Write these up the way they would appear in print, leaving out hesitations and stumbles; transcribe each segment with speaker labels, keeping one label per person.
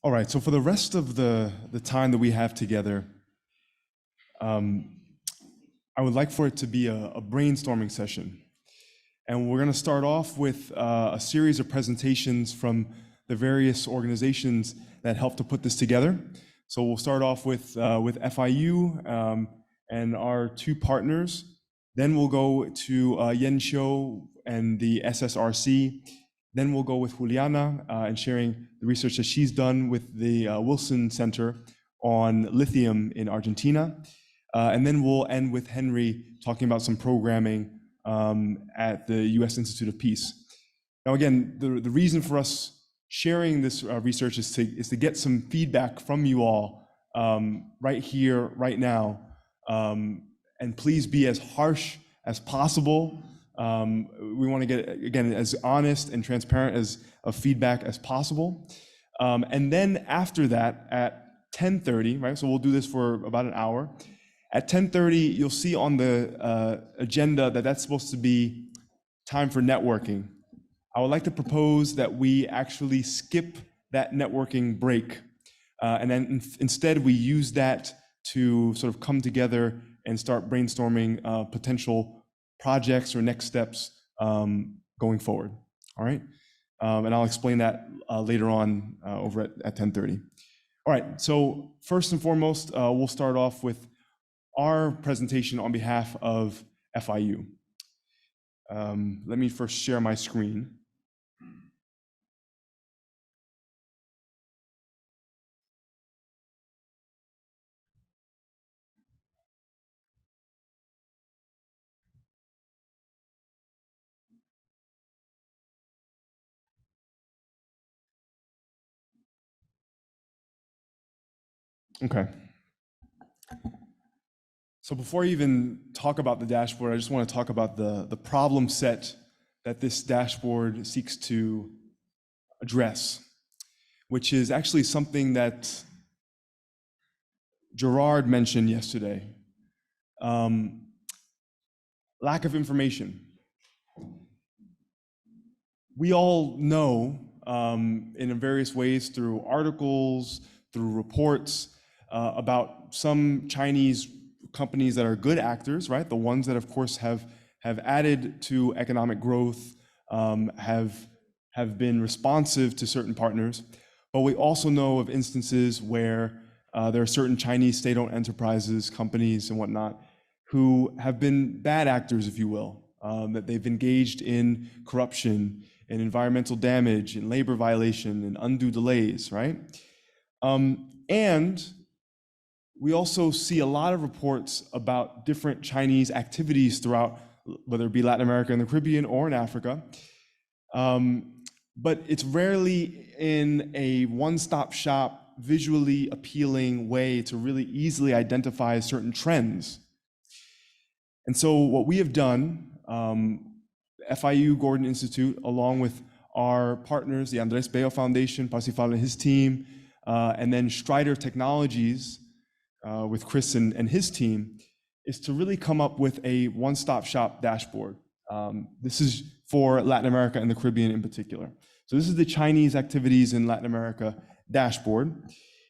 Speaker 1: All right, so for the rest of the time that we have together, I would like for it to be a brainstorming session. And we're going to start off with a series of presentations from the various organizations that helped to put this together. So we'll start off with FIU and our two partners. Then we'll go to Yanqiu and the SSRC. Then we'll go with Juliana and sharing the research that she's done with the Wilson Center on lithium in Argentina. And then we'll end with Henry talking about some programming at the US Institute of Peace. Now again, the reason for us sharing this research is to get some feedback from you all right here, right now. And please be as harsh as possible. We want to get, again, as honest and transparent as of feedback as possible. And then after that, at 10:30, right? So we'll do this for about an hour. At 10:30, you'll see on the agenda that that's supposed to be time for networking. I would like to propose that we actually skip that networking break. And then instead we use that to sort of come together and start brainstorming potential projects or next steps going forward, all right? And I'll explain that later on over at 10:30. All right, so first and foremost, we'll start off with our presentation on behalf of FIU. Let me first share my screen. Okay. So before I even talk about the dashboard, I just want to talk about the problem set that this dashboard seeks to address, which is actually something that Gerard mentioned yesterday. Lack of information. We all know in various ways through articles, through reports about some Chinese companies that are good actors, right? The ones that, of course, have added to economic growth, have been responsive to certain partners. But we also know of instances where there are certain Chinese state-owned enterprises, companies, and whatnot, who have been bad actors, if you will, that they've engaged in corruption, in environmental damage, in labor violation, and undue delays, right? And we also see a lot of reports about different Chinese activities throughout, whether it be Latin America and the Caribbean or in Africa. But it's rarely in a one-stop shop, visually appealing way to really easily identify certain trends. And so what we have done, FIU Gordon Institute, along with our partners, the Andres Bello Foundation, Parsifal and his team, and then Strider Technologies, with Chris and his team, is to really come up with a one-stop shop dashboard. This is for Latin America and the Caribbean in particular. So this is the Chinese activities in Latin America dashboard.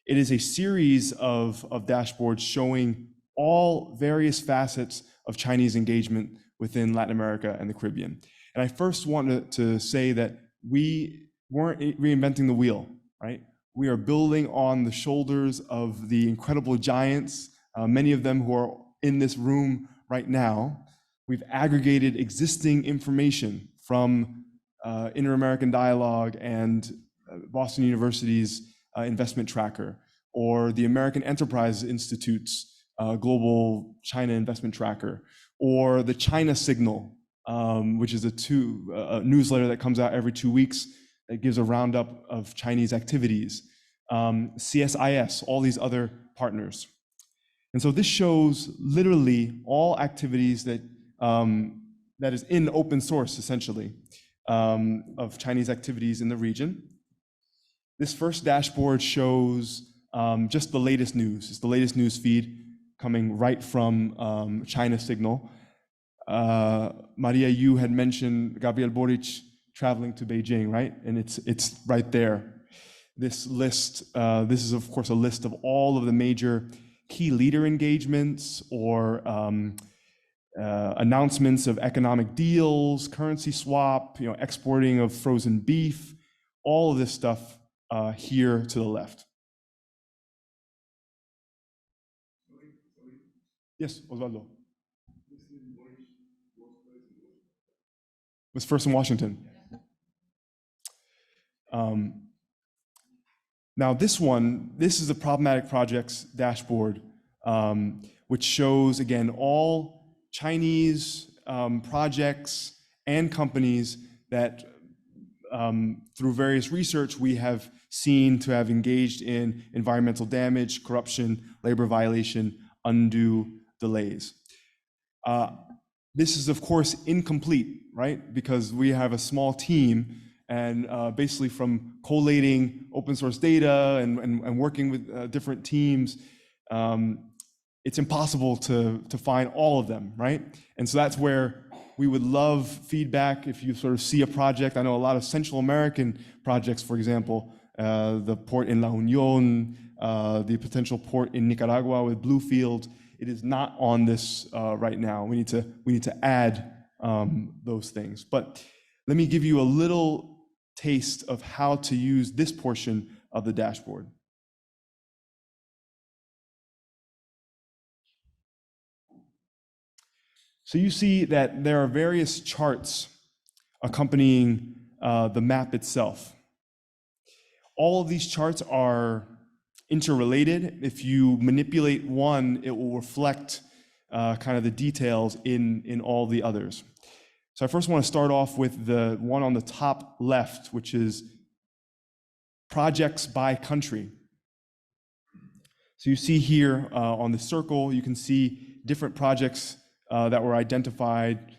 Speaker 1: It is a series of dashboards showing all various facets of Chinese engagement within Latin America and the Caribbean. And I first want to say that we weren't reinventing the wheel, right? We are building on the shoulders of the incredible giants, many of them who are in this room right now. We've aggregated existing information from Inter-American Dialogue and Boston University's investment tracker, or the American Enterprise Institute's Global China Investment Tracker, or the China Signal, which is a newsletter that comes out every 2 weeks that gives a roundup of Chinese activities, CSIS, all these other partners. And so this shows literally all activities that is in open source, essentially, of Chinese activities in the region. This first dashboard shows just the latest news. It's the latest news feed coming right from China Signal. Maria Yu had mentioned Gabriel Boric traveling to Beijing, right? And it's right there. this list. This is, of course, a list of all of the major key leader engagements or announcements of economic deals, currency swap, exporting of frozen beef, all of this stuff here to the left. Yes, Osvaldo. Was first in Washington. Now this is the problematic projects dashboard, which shows, again, all Chinese projects and companies that through various research we have seen to have engaged in environmental damage, corruption, labor violation, undue delays. This is, of course, incomplete, right? Because we have a small team, and basically from collating open source data and working with different teams, it's impossible to find all of them, right? And so that's where we would love feedback if you sort of see a project. I know a lot of Central American projects, for example, the port in La Unión, the potential port in Nicaragua with Bluefield. It is not on this right now. We need to add those things. But let me give you a little taste of how to use this portion of the dashboard. So you see that there are various charts accompanying the map itself. All of these charts are interrelated. If you manipulate one, it will reflect kind of the details in all the others. So I first want to start off with the one on the top left, which is projects by country. So you see here on the circle, you can see different projects that were identified,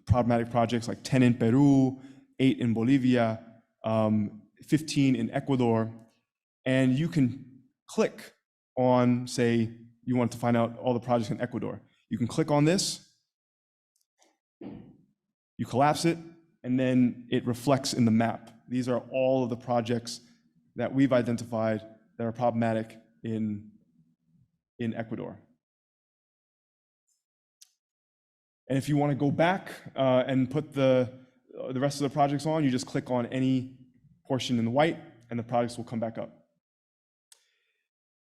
Speaker 1: problematic projects like 10 in Peru, 8 in Bolivia, 15 in Ecuador. And you can click on, say, you want to find out all the projects in Ecuador. You can click on this, you collapse it, and then it reflects in the map. These are all of the projects that we've identified that are problematic in Ecuador. And if you want to go back and put the rest of the projects on, you just click on any portion in the white, and the projects will come back up.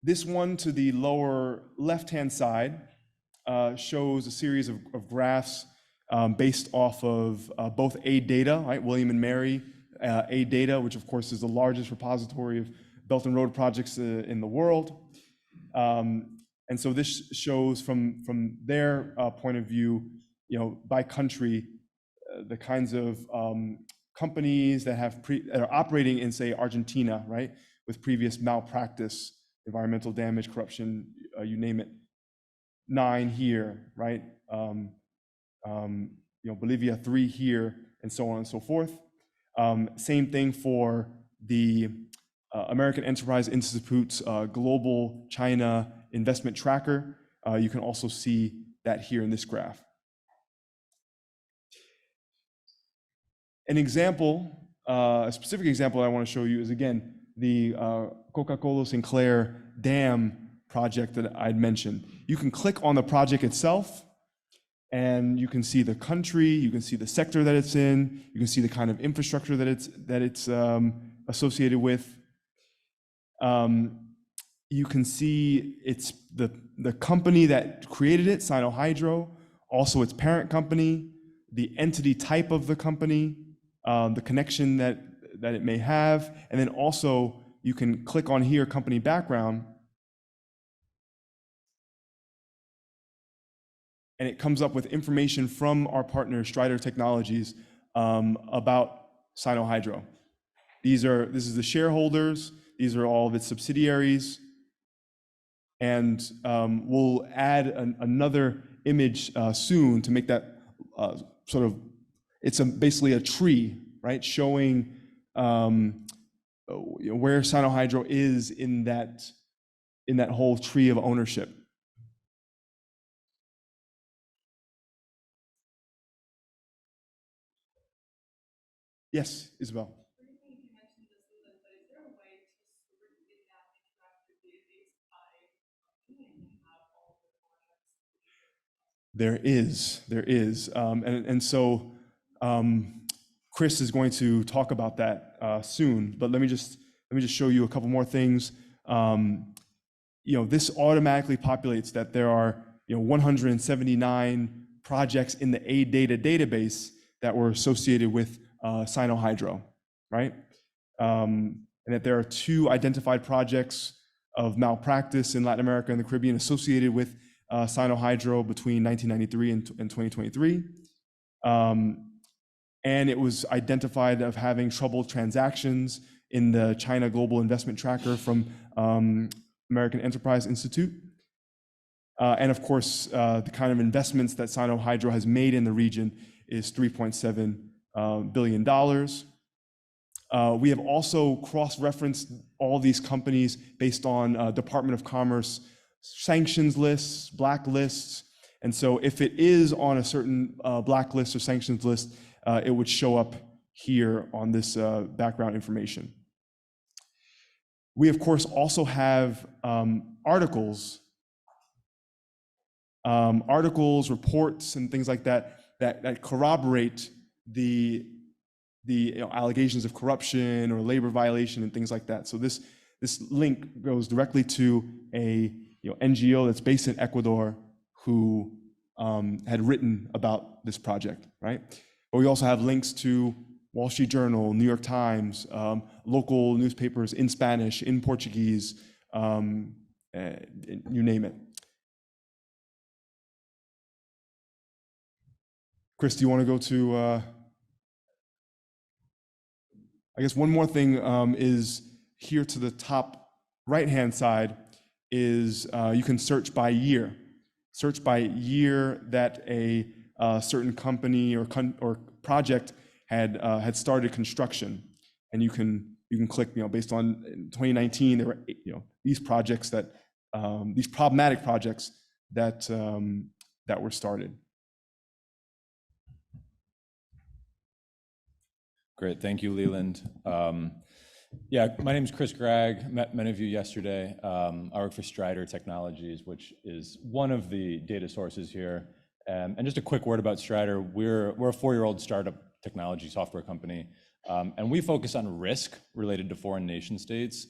Speaker 1: This one to the lower left-hand side shows a series of graphs based off of both aid data, right? William and Mary aid data, which of course is the largest repository of Belt and Road projects in the world. And so this shows from their point of view, by country, the kinds of companies that are operating in, say, Argentina, right, with previous malpractice, environmental damage, corruption, you name it. 9 here, right? Bolivia 3 here, and so on and so forth. Same thing for the American Enterprise Institute's Global China Investment Tracker. You can also see that here in this graph. An example, a specific example I want to show you is, again, the Coca-Cola Sinclair Dam project that I'd mentioned. You can click on the project itself, and you can see the country, you can see the sector that it's in, you can see the kind of infrastructure that it's associated with. You can see it's the company that created it, Sinohydro, also its parent company, the entity type of the company, the connection that it may have, and then also you can click on here, company background, and it comes up with information from our partner, Strider Technologies, about Sinohydro. This is the shareholders, these are all of its subsidiaries, and we'll add another image soon to make that sort of, it's basically a tree, right, showing where Sinohydro is in that whole tree of ownership. Yes, Isabel. There is. And so Chris is going to talk about that soon, but let me just show you a couple more things. This automatically populates that there are 179 projects in the AData database that were associated with Sinohydro, right? And that there are 2 identified projects of malpractice in Latin America and the Caribbean associated with Sinohydro between 1993 and 2023. And it was identified of having troubled transactions in the China Global Investment Tracker from American Enterprise Institute. And of course, the kind of investments that Sinohydro has made in the region is $3.7 billion. We have also cross-referenced all these companies based on Department of Commerce sanctions lists, blacklists. And so if it is on a certain blacklist or sanctions list, it would show up here on this background information. We, of course, also have articles, reports, and things like that corroborate the allegations of corruption or labor violation and things like that. So this link goes directly to a NGO that's based in Ecuador who had written about this project, right? But we also have links to Wall Street Journal, New York Times, local newspapers in Spanish, in Portuguese, you name it. Chris, do you want to go to, I guess one more thing is here to the top right-hand side is you can search by year. Search by year that a certain company or project had started construction, and you can click, based on 2019 there were these projects that these problematic projects that were started.
Speaker 2: Great, thank you, Leland. Yeah, my name is Chris Gregg. Met many of you yesterday. I work for Strider Technologies, which is one of the data sources here. And just a quick word about Strider. We're a 4-year-old startup technology software company, and we focus on risk related to foreign nation states,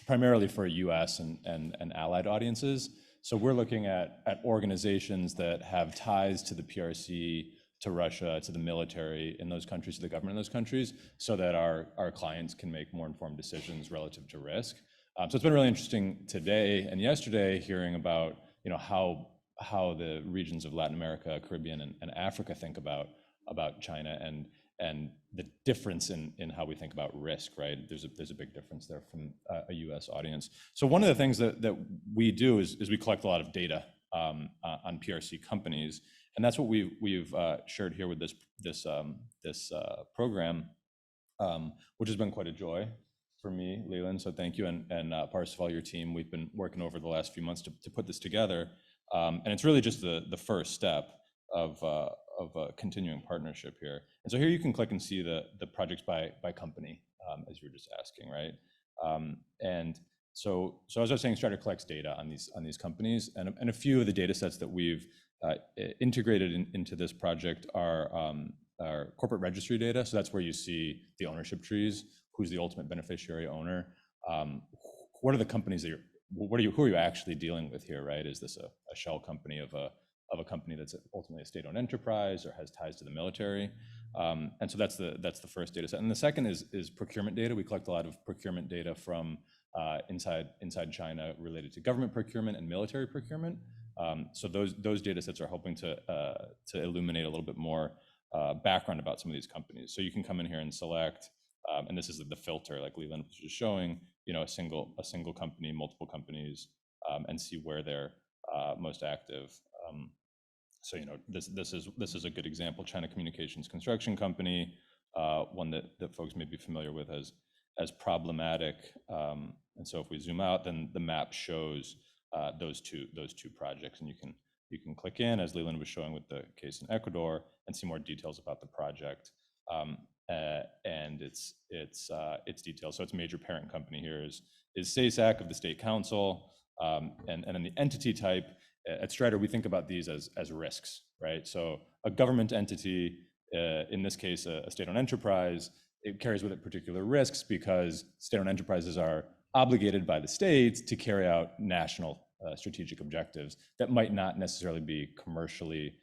Speaker 2: primarily for US and allied audiences. So we're looking at organizations that have ties to the PRC, to Russia, to the military in those countries, to the government in those countries, so that our clients can make more informed decisions relative to risk. So it's been really interesting today and yesterday hearing about how the regions of Latin America, Caribbean, and Africa think about China and the difference in how we think about risk, right? There's a big difference there from a US audience. So one of the things that we do is we collect a lot of data on PRC companies. And that's what we've shared here with this program, which has been quite a joy for me, Leland. So thank you, and Parsifal, your team. We've been working over the last few months to put this together, and it's really just the first step of a continuing partnership here. And so here you can click and see the projects by company, as you were just asking, right? And so as I was saying, Strider collects data on these companies, and a few of the data sets that we've integrated into this project are corporate registry data. So that's where you see the ownership trees, who's the ultimate beneficiary owner, what are the companies that who are you actually dealing with here, right? Is this a shell company of a company that's ultimately a state-owned enterprise or has ties to the military? And so that's the first data set. And the second is procurement data. We collect a lot of procurement data from inside China related to government procurement and military procurement. So those data sets are helping to illuminate a little bit more background about some of these companies. So you can come in here and select, and this is the filter, like Leland was just showing, a single company, multiple companies, and see where they're most active. So this is a good example. China Communications Construction Company, one that folks may be familiar with as problematic. And so if we zoom out, then the map shows those two projects, and you can click in, as Leland was showing with the case in Ecuador, and see more details about the project and its details. So its major parent company here is SASAC of the State Council, and then the entity type at Strider, we think about these as risks, right? So a government entity, in this case, a state-owned enterprise, it carries with it particular risks because state-owned enterprises are obligated by the state to carry out national strategic objectives that might not necessarily be commercially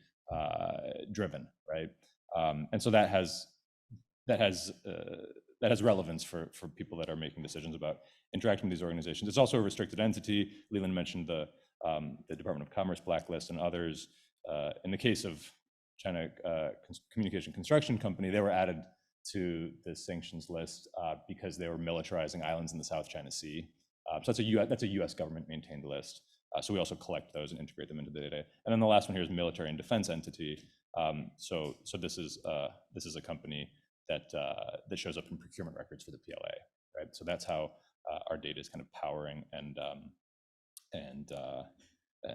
Speaker 2: driven, right? And so that has relevance for people that are making decisions about interacting with these organizations. It's also a restricted entity. Leland mentioned the Department of Commerce blacklist and others. In the case of China Communication Construction Company, they were added to the sanctions list because they were militarizing islands in the South China Sea. So that's a US government maintained list. So we also collect those and integrate them into the data. And then the last one here is military and defense entity. So this is a company that shows up in procurement records for the PLA, right? So that's how our data is kind of powering and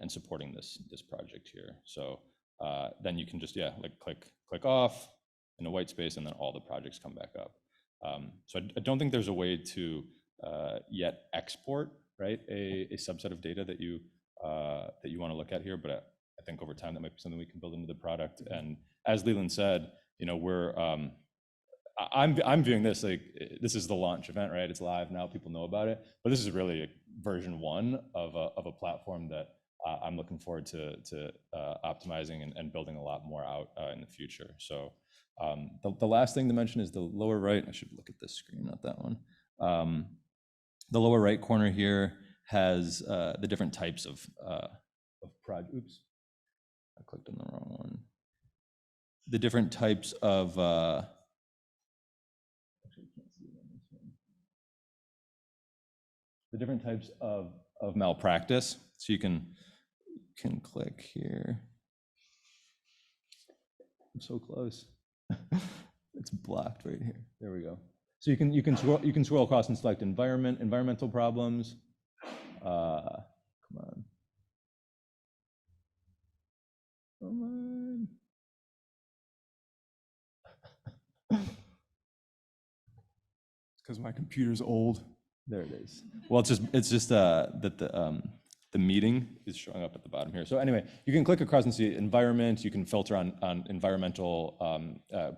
Speaker 2: supporting this project here. So then you can just like click off in a white space, and then all the projects come back up. So I don't think there's a way to yet export, right, a subset of data that you want to look at here, but I think over time that might be something we can build into the product. And as Leland said, I'm viewing this like this is the launch event, right? It's live now, people know about it, but this is really version 1 of a platform that I'm looking forward to optimizing and building a lot more out in the future. So the last thing to mention is the lower right. I should look at this screen, not that one. The lower right corner here has the different types of projects. Oops, I clicked on the wrong one. The different types of malpractice. So you can click here. I'm so close. It's blocked right here. There we go. So you can scroll across and select environmental problems. Come on.
Speaker 1: Because my computer's old.
Speaker 2: There it is. Well, it's just that the meeting is showing up at the bottom here. So anyway, you can click across and see environment. You can filter on environmental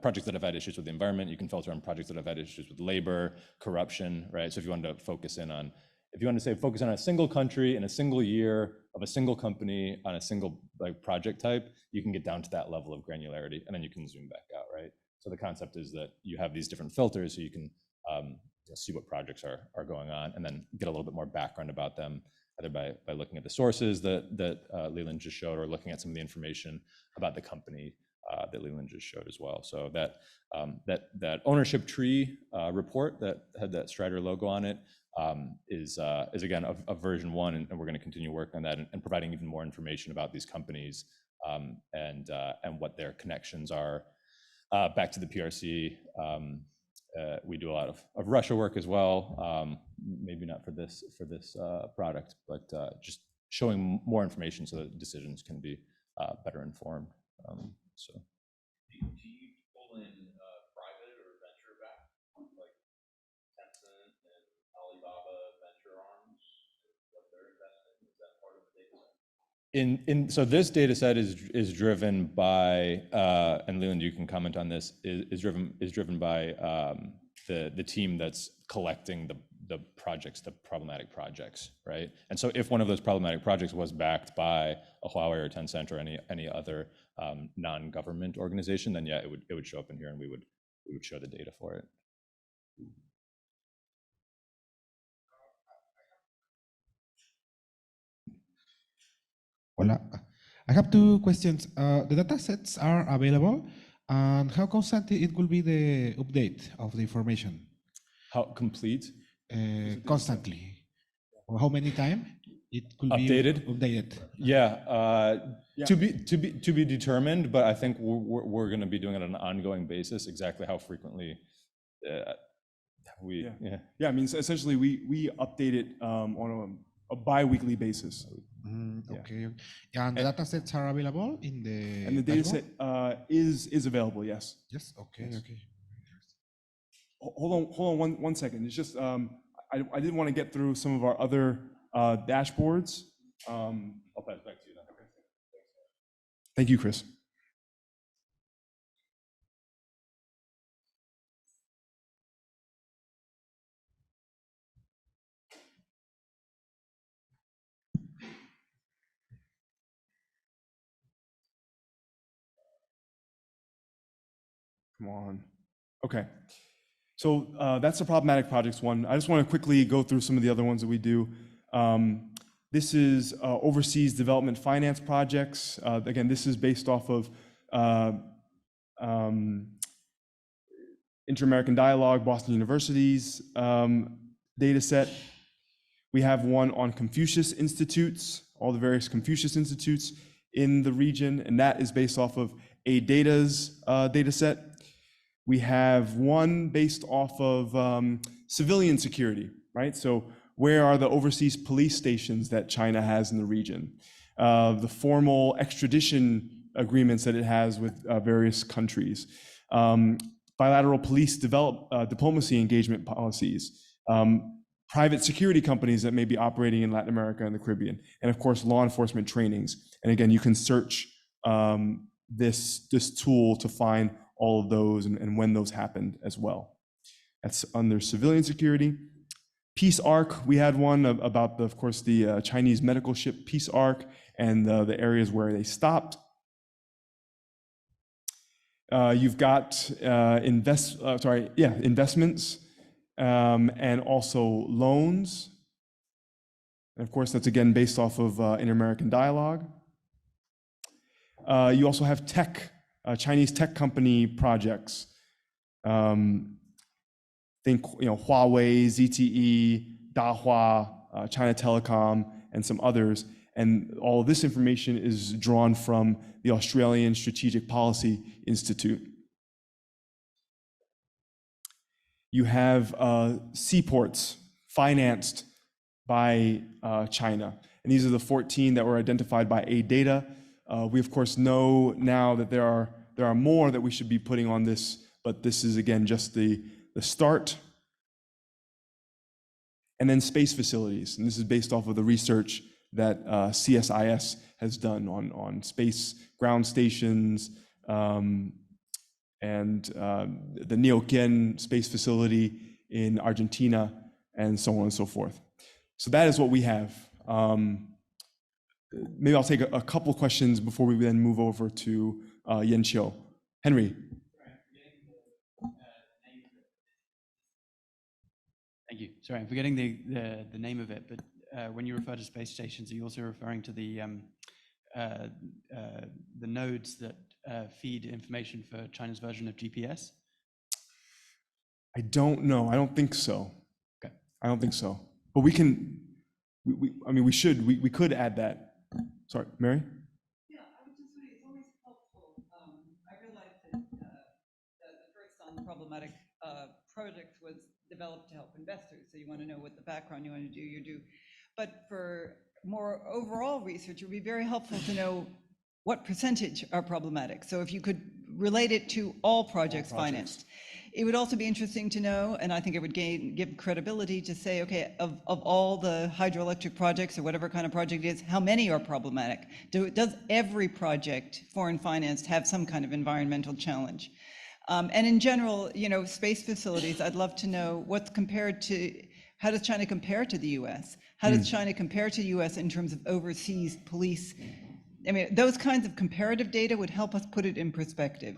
Speaker 2: projects that have had issues with the environment. You can filter on projects that have had issues with labor, corruption, right? So if you wanted to focus on a single country in a single year of a single company on a single project type, you can get down to that level of granularity, and then you can zoom back out, right? So the concept is that you have these different filters, so you can see what projects are going on, and then get a little bit more background about them, either by looking at the sources that Leland just showed, or looking at some of the information about the company that Leland just showed as well. So that ownership tree report that had that Strider logo on it is again a version 1, and we're going to continue working on that and providing even more information about these companies and what their connections are back to the PRC. We do a lot of Russia work as well, maybe not for this product, but just showing more information so that decisions can be better informed. So.
Speaker 3: Do you pull in private or venture back, like Tencent and Alibaba venture arms, what they're investing? Is that part of the data set?
Speaker 2: So this data set is driven by, and Leland, you can comment on this, is driven by the team that's collecting the projects, the problematic projects, right? And so if one of those problematic projects was backed by a Huawei or Tencent or any other non-government organization, then yeah, it would show up in here, and we would show the data for it.
Speaker 4: Hola. I have 2 questions. The data sets are available, and how constantly it will be the update of the information?
Speaker 2: How complete?
Speaker 4: Constantly. Or how many times it could
Speaker 2: Updated?
Speaker 4: be updated?
Speaker 2: Yeah, to be determined, but I think we're going to be doing it on an ongoing basis. Exactly how frequently we.
Speaker 1: Yeah, I mean, so essentially we update it on a bi-weekly basis.
Speaker 4: Okay. And the data sets are available in the.
Speaker 1: And the data set is available. Yes.
Speaker 4: Yes. Okay.
Speaker 1: Yes.
Speaker 4: Okay.
Speaker 1: Hold on one second. It's just I did want to get through some of our other dashboards.
Speaker 2: I'll pass back to you then. Okay.
Speaker 1: Thank you, Chris. Come on. Okay. So that's the problematic projects one. I just want to quickly go through some of the other ones that we do. This is overseas development finance projects. Again, this is based off of Inter-American Dialogue, Boston University's data set. We have one on Confucius Institutes, all the various Confucius Institutes in the region, and that is based off of ADATA's data set. We have one based off of civilian security, right? So where are the overseas police stations that China has in the region? The formal extradition agreements that it has with various countries. Bilateral police diplomacy engagement policies. Private security companies that may be operating in Latin America and the Caribbean. And of course, law enforcement trainings. And again, you can search this tool to find all of those and when those happened as well. That's under civilian security. Peace Arc, we had one about, of course, the Chinese medical ship Peace Arc and the areas where they stopped. You've got investments and also loans. And of course, that's again based off of Inter-American Dialogue. You also have Chinese tech company projects. Think, Huawei, ZTE, Dahua, China Telecom, and some others. And all of this information is drawn from the Australian Strategic Policy Institute. You have seaports financed by China. And these are the 14 that were identified by ADATA. We, of course, know now that there are more that we should be putting on this, but this is, again, just the start. And then space facilities. And this is based off of the research that CSIS has done on space ground stations and the Neuquén space facility in Argentina, and so on and so forth. So that is what we have. Maybe I'll take a couple questions before we then move over to Yanqiu. Henry.
Speaker 5: Thank you. Sorry, I'm forgetting the name of it, but when you refer to space stations, are you also referring to the nodes that feed information for China's version of GPS?
Speaker 1: I don't know. I don't think so.
Speaker 5: Okay.
Speaker 1: I don't think so. But we can. We could add that. Sorry, Mary.
Speaker 6: Yeah, I was just saying it's always helpful. I realized that the first on the problematic project was developed to help investors. So you want to know what the background you want to do, you do. But for more overall research, it would be very helpful to know what percentage are problematic. So if you could relate it to all projects financed. It would also be interesting to know, and I think it would give credibility to say, okay, of all the hydroelectric projects or whatever kind of project it is, how many are problematic? Does every project, foreign financed, have some kind of environmental challenge? And in general, space facilities, I'd love to know what's compared to, how does China compare to the US? How does China compare to the US in terms of overseas police? I mean, those kinds of comparative data would help us put it in perspective.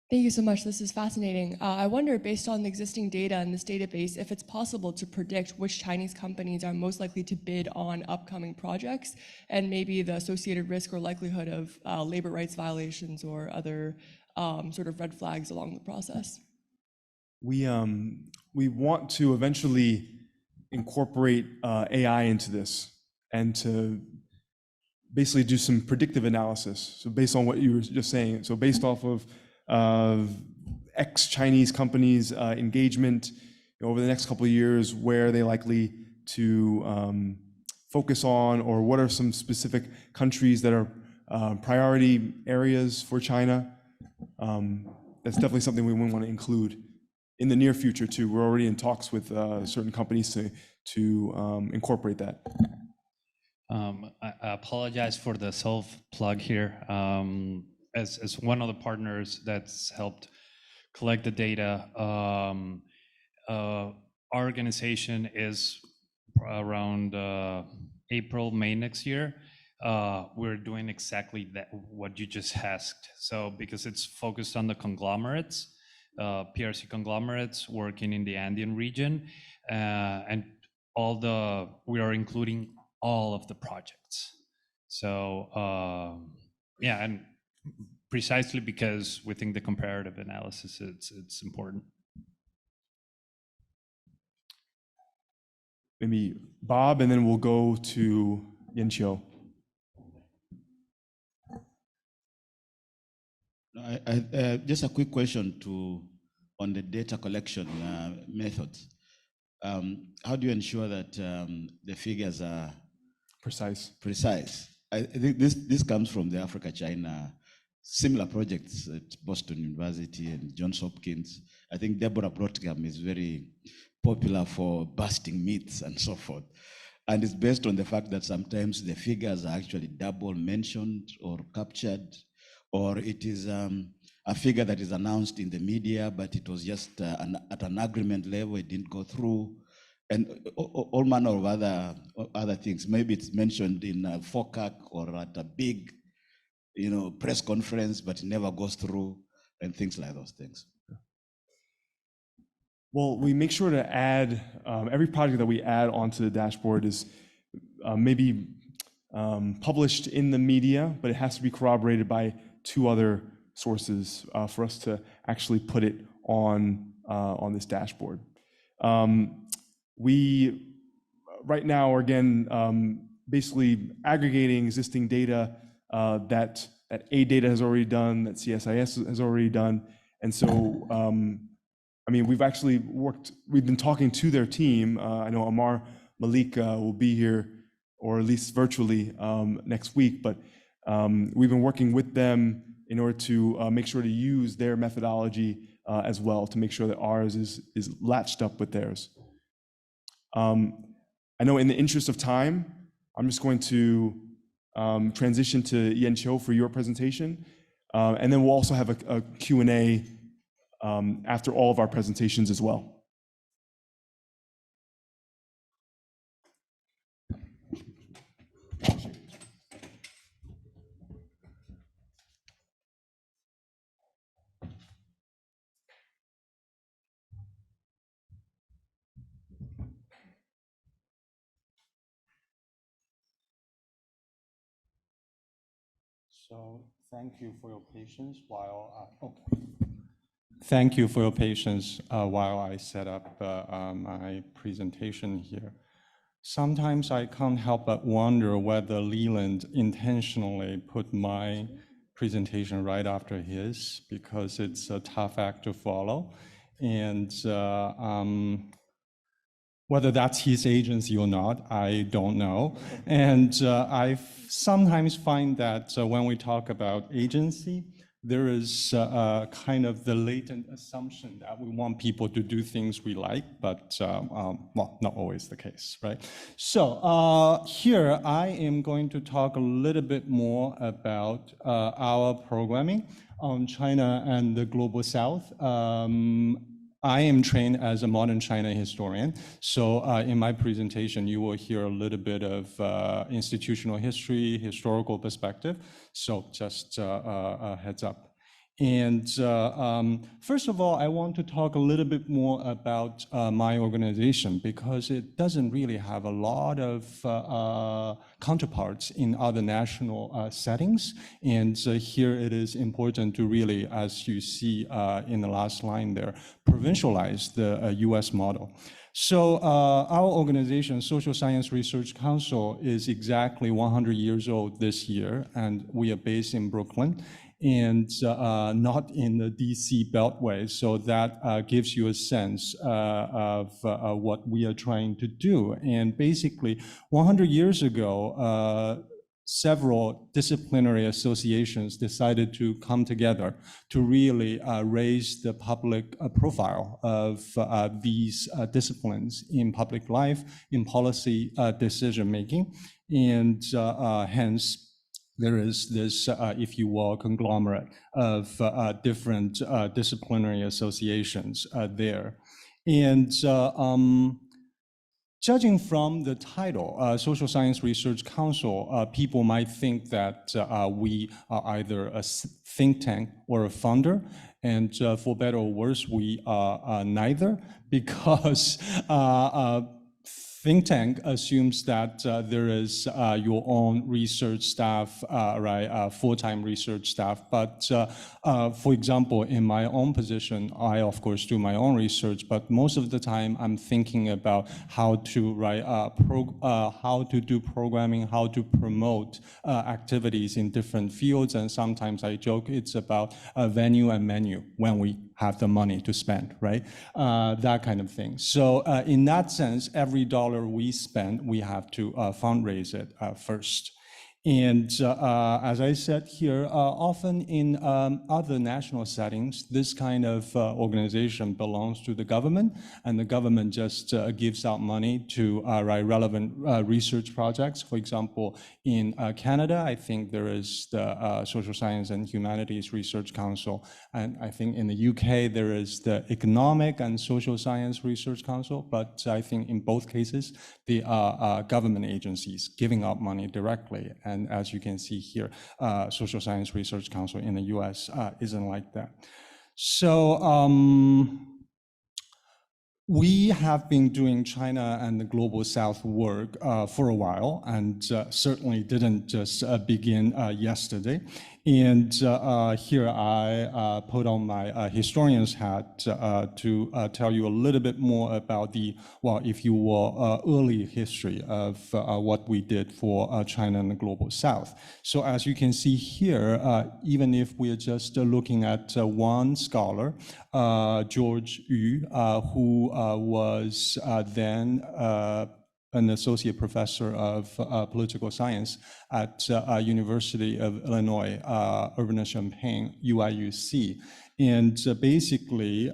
Speaker 7: Thank you so much. This is fascinating. I wonder, based on the existing data in this database, if it's possible to predict which Chinese companies are most likely to bid on upcoming projects, and maybe the associated risk or likelihood of labor rights violations or other sort of red flags along the process. We
Speaker 1: want to eventually incorporate AI into this and to basically do some predictive analysis. So based on what you were just saying, so based off of ex-Chinese companies' engagement over the next couple of years, where are they likely to focus on, or what are some specific countries that are priority areas for China? That's definitely something we want to include in the near future too. We're already in talks with certain companies to incorporate that.
Speaker 8: I apologize for the self-plug here. As one of the partners that's helped collect the data, our organization is around April, May next year. We're doing exactly that, what you just asked. So because it's focused on the conglomerates, PRC conglomerates working in the Andean region, and we are including all of the projects. So yeah, and precisely because we think the comparative analysis, it's important.
Speaker 1: Maybe Bob, and then we'll go to Yanqiu.
Speaker 9: Just a quick question on the data collection methods. How do you ensure that the figures are precise? I think this comes from the Africa-China similar projects at Boston University and Johns Hopkins. I think Deborah Brotgam is very popular for busting myths and so forth. And it's based on the fact that sometimes the figures are actually double mentioned or captured, or it is a figure that is announced in the media, but it was just at an agreement level, it didn't go through, and all manner of other things. Maybe it's mentioned in a FOCAC or at a big, press conference, but it never goes through, and things like those things.
Speaker 1: Well, we make sure to add, every project that we add onto the dashboard is maybe published in the media, but it has to be corroborated by 2 other sources for us to actually put it on this dashboard. We, right now, are again, basically aggregating existing data that A-Data has already done, that CSIS has already done. And so, I mean, we've been talking to their team. I know Amar Malik will be here, or at least virtually, next week, but we've been working with them in order to make sure to use their methodology as well, to make sure that ours is latched up with theirs. I know in the interest of time, I'm just going to transition to Yanqiu for your presentation, and then we'll also have a Q&A after all of our presentations as well.
Speaker 2: So thank you for your patience while Thank you for your patience while I set up my presentation here. Sometimes I can't help but wonder whether Leland intentionally put my presentation right after his, because it's a tough act to follow. And whether that's his agency or not, I don't know. And I sometimes find that when we talk about agency, there is kind of the latent assumption that we want people to do things we like, but well, not always the case, right? So here I am going to talk a little bit more about our programming on China and the Global South. I am trained as a modern China historian, so in my presentation you will hear a little bit of institutional history, historical perspective, so just a heads up. And first of all, I want to talk a little bit more about my organization, because it doesn't really have a lot of counterparts in other national settings. And here it is important to really, as you see in the last line there, provincialize the US model. So our organization, Social Science Research Council, is exactly 100 years old this year, and we are based in Brooklyn, and not in the DC Beltway. So that gives you a sense of what we are trying to do. And basically, 100 years ago,
Speaker 10: several disciplinary associations decided to come together to really raise the public profile of these disciplines in public life, in policy decision-making, and hence there is this, if you will, conglomerate of different disciplinary associations there. And judging from the title, Social Science Research Council, people might think that we are either a think tank or a funder. And for better or worse, we are neither, because think tank assumes that there is your own research staff, right, full-time research staff. But for example, in my own position, I of course do my own research, but most of the time I'm thinking about how to write, how to do programming, how to promote activities in different fields. And sometimes I joke it's about venue and menu when we have the money to spend, right? That kind of thing. So in that sense, every dollar we spend, we have to fundraise it first. And as I said here, often in other national settings, this kind of organization belongs to the government, and the government just gives out money to write relevant research projects. For example, in Canada, I think there is the Social Science and Humanities Research Council, and I think in the UK there is the Economic and Social Science Research Council, but I think in both cases, they are government agencies giving out money directly. And as you can see here, Social Science Research Council in the US isn't like that. So we have been doing China and the Global South work for a while, and certainly didn't just begin yesterday. And here I put on my historian's hat to tell you a little bit more about the, well, if you will, early history of what we did for China and the Global South. So as you can see here, even if we're just looking at one scholar, Jauregui, who was then an associate professor of political science at University of Illinois, Urbana-Champaign, UIUC. And basically,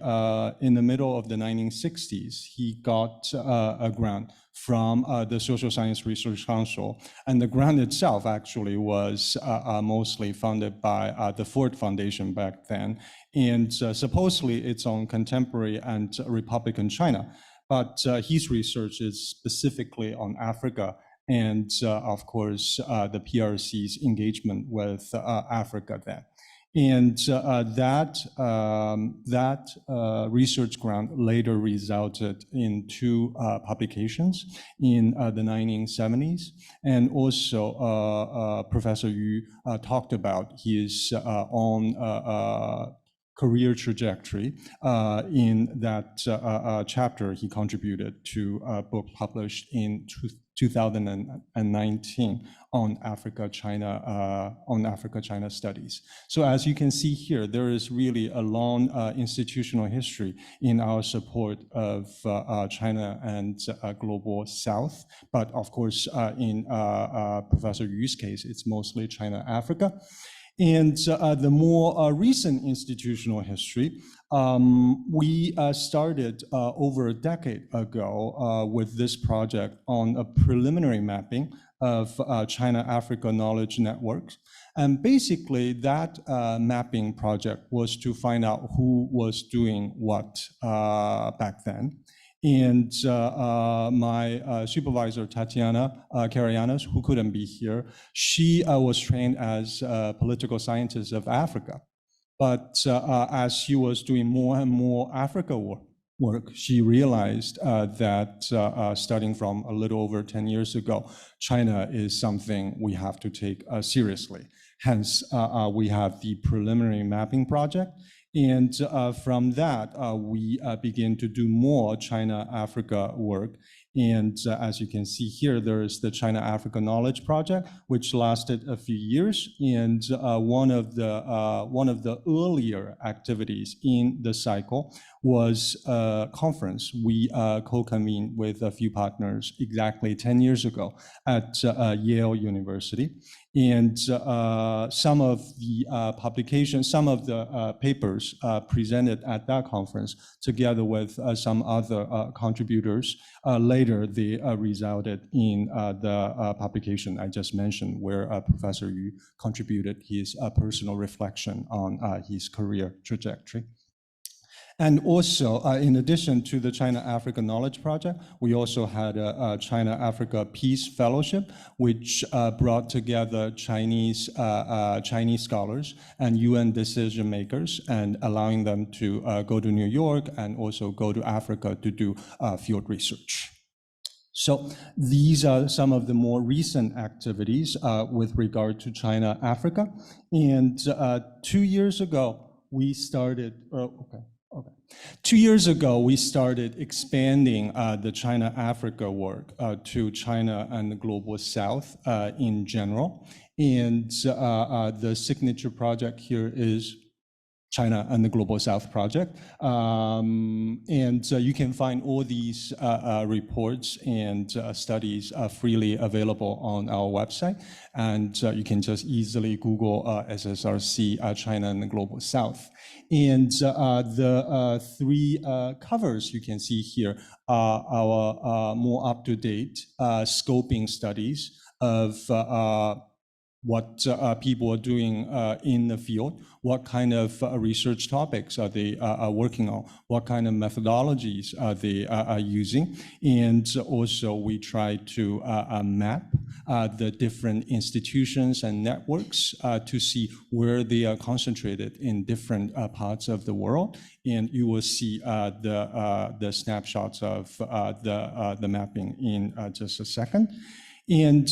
Speaker 10: in the middle of the 1960s, he got a grant from the Social Science Research Council. And the grant itself actually was mostly funded by the Ford Foundation back then. And supposedly it's on contemporary and Republican China. But his research is specifically on Africa and, of course, the PRC's engagement with Africa then. And that research grant later resulted in two publications in the 1970s. And also Professor Yu talked about his own career trajectory. In that chapter, he contributed to a book published in 2019 on Africa-China studies. So as you can see here, there is really a long institutional history in our support of China and Global South. But of course, in Professor Yu's case, it's mostly China-Africa. And the more recent institutional history, we started over a decade ago with this project on a preliminary mapping of China-Africa knowledge networks. And basically that mapping project was to find out who was doing what back then. And my supervisor, Tatiana Karayanis, who couldn't be here, she was trained as a political scientist of Africa. But as she was doing more and more Africa work, she realized that starting from a little over 10 years ago, China is something we have to take seriously. Hence, we have the preliminary mapping project. And from that, we begin to do more China-Africa work. And as you can see here, there is the China-Africa Knowledge Project, which lasted a few years. And one of the earlier activities in the cycle was a conference we co-convened with a few partners exactly 10 years ago at Yale University. And some of the publications, some of the papers presented at that conference, together with some other contributors, later they resulted in the publication I just mentioned, where Professor Yu contributed his personal reflection on his career trajectory. And also, in addition to the China-Africa Knowledge Project, we also had a China-Africa Peace Fellowship, which brought together Chinese scholars and UN decision makers, and allowing them to go to New York and also go to Africa to do field research. So these are some of the more recent activities with regard to China-Africa. And 2 years ago, we started, 2 years ago, we started expanding the China-Africa work to China and the Global South in general. And the signature project here is China and the Global South project. And you can find all these reports and studies freely available on our website. And you can just easily Google SSRC China and the Global South. And the three covers you can see here are our more up-to-date scoping studies of what people are doing in the field, what kind of research topics are they working on, what kind of methodologies are they using. And also we try to map the different institutions and networks to see where they are concentrated in different parts of the world. And you will see the snapshots of the mapping in just a second. And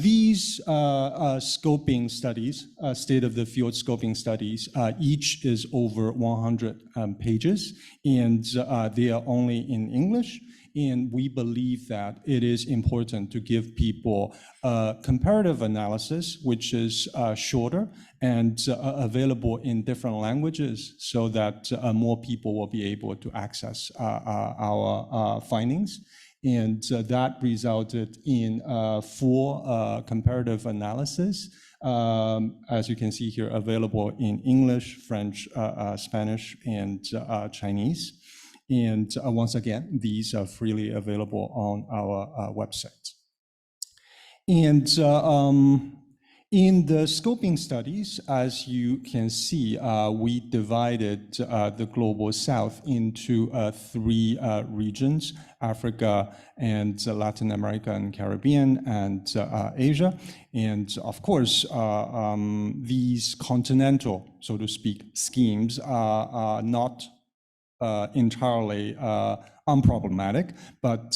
Speaker 10: these scoping studies, state-of-the-field scoping studies, each is over 100 pages, and they are only in English. And we believe that it is important to give people comparative analysis, which is shorter and available in different languages, so that more people will be able to access our findings. And that resulted in 4 comparative analysis, as you can see here, available in English, French, Spanish, and Chinese. And once again, these are freely available on our website. And in the scoping studies, as you can see, we divided the Global South into 3 regions: Africa and Latin America and Caribbean and Asia. And of course, these continental, so to speak, schemes are not entirely unproblematic, but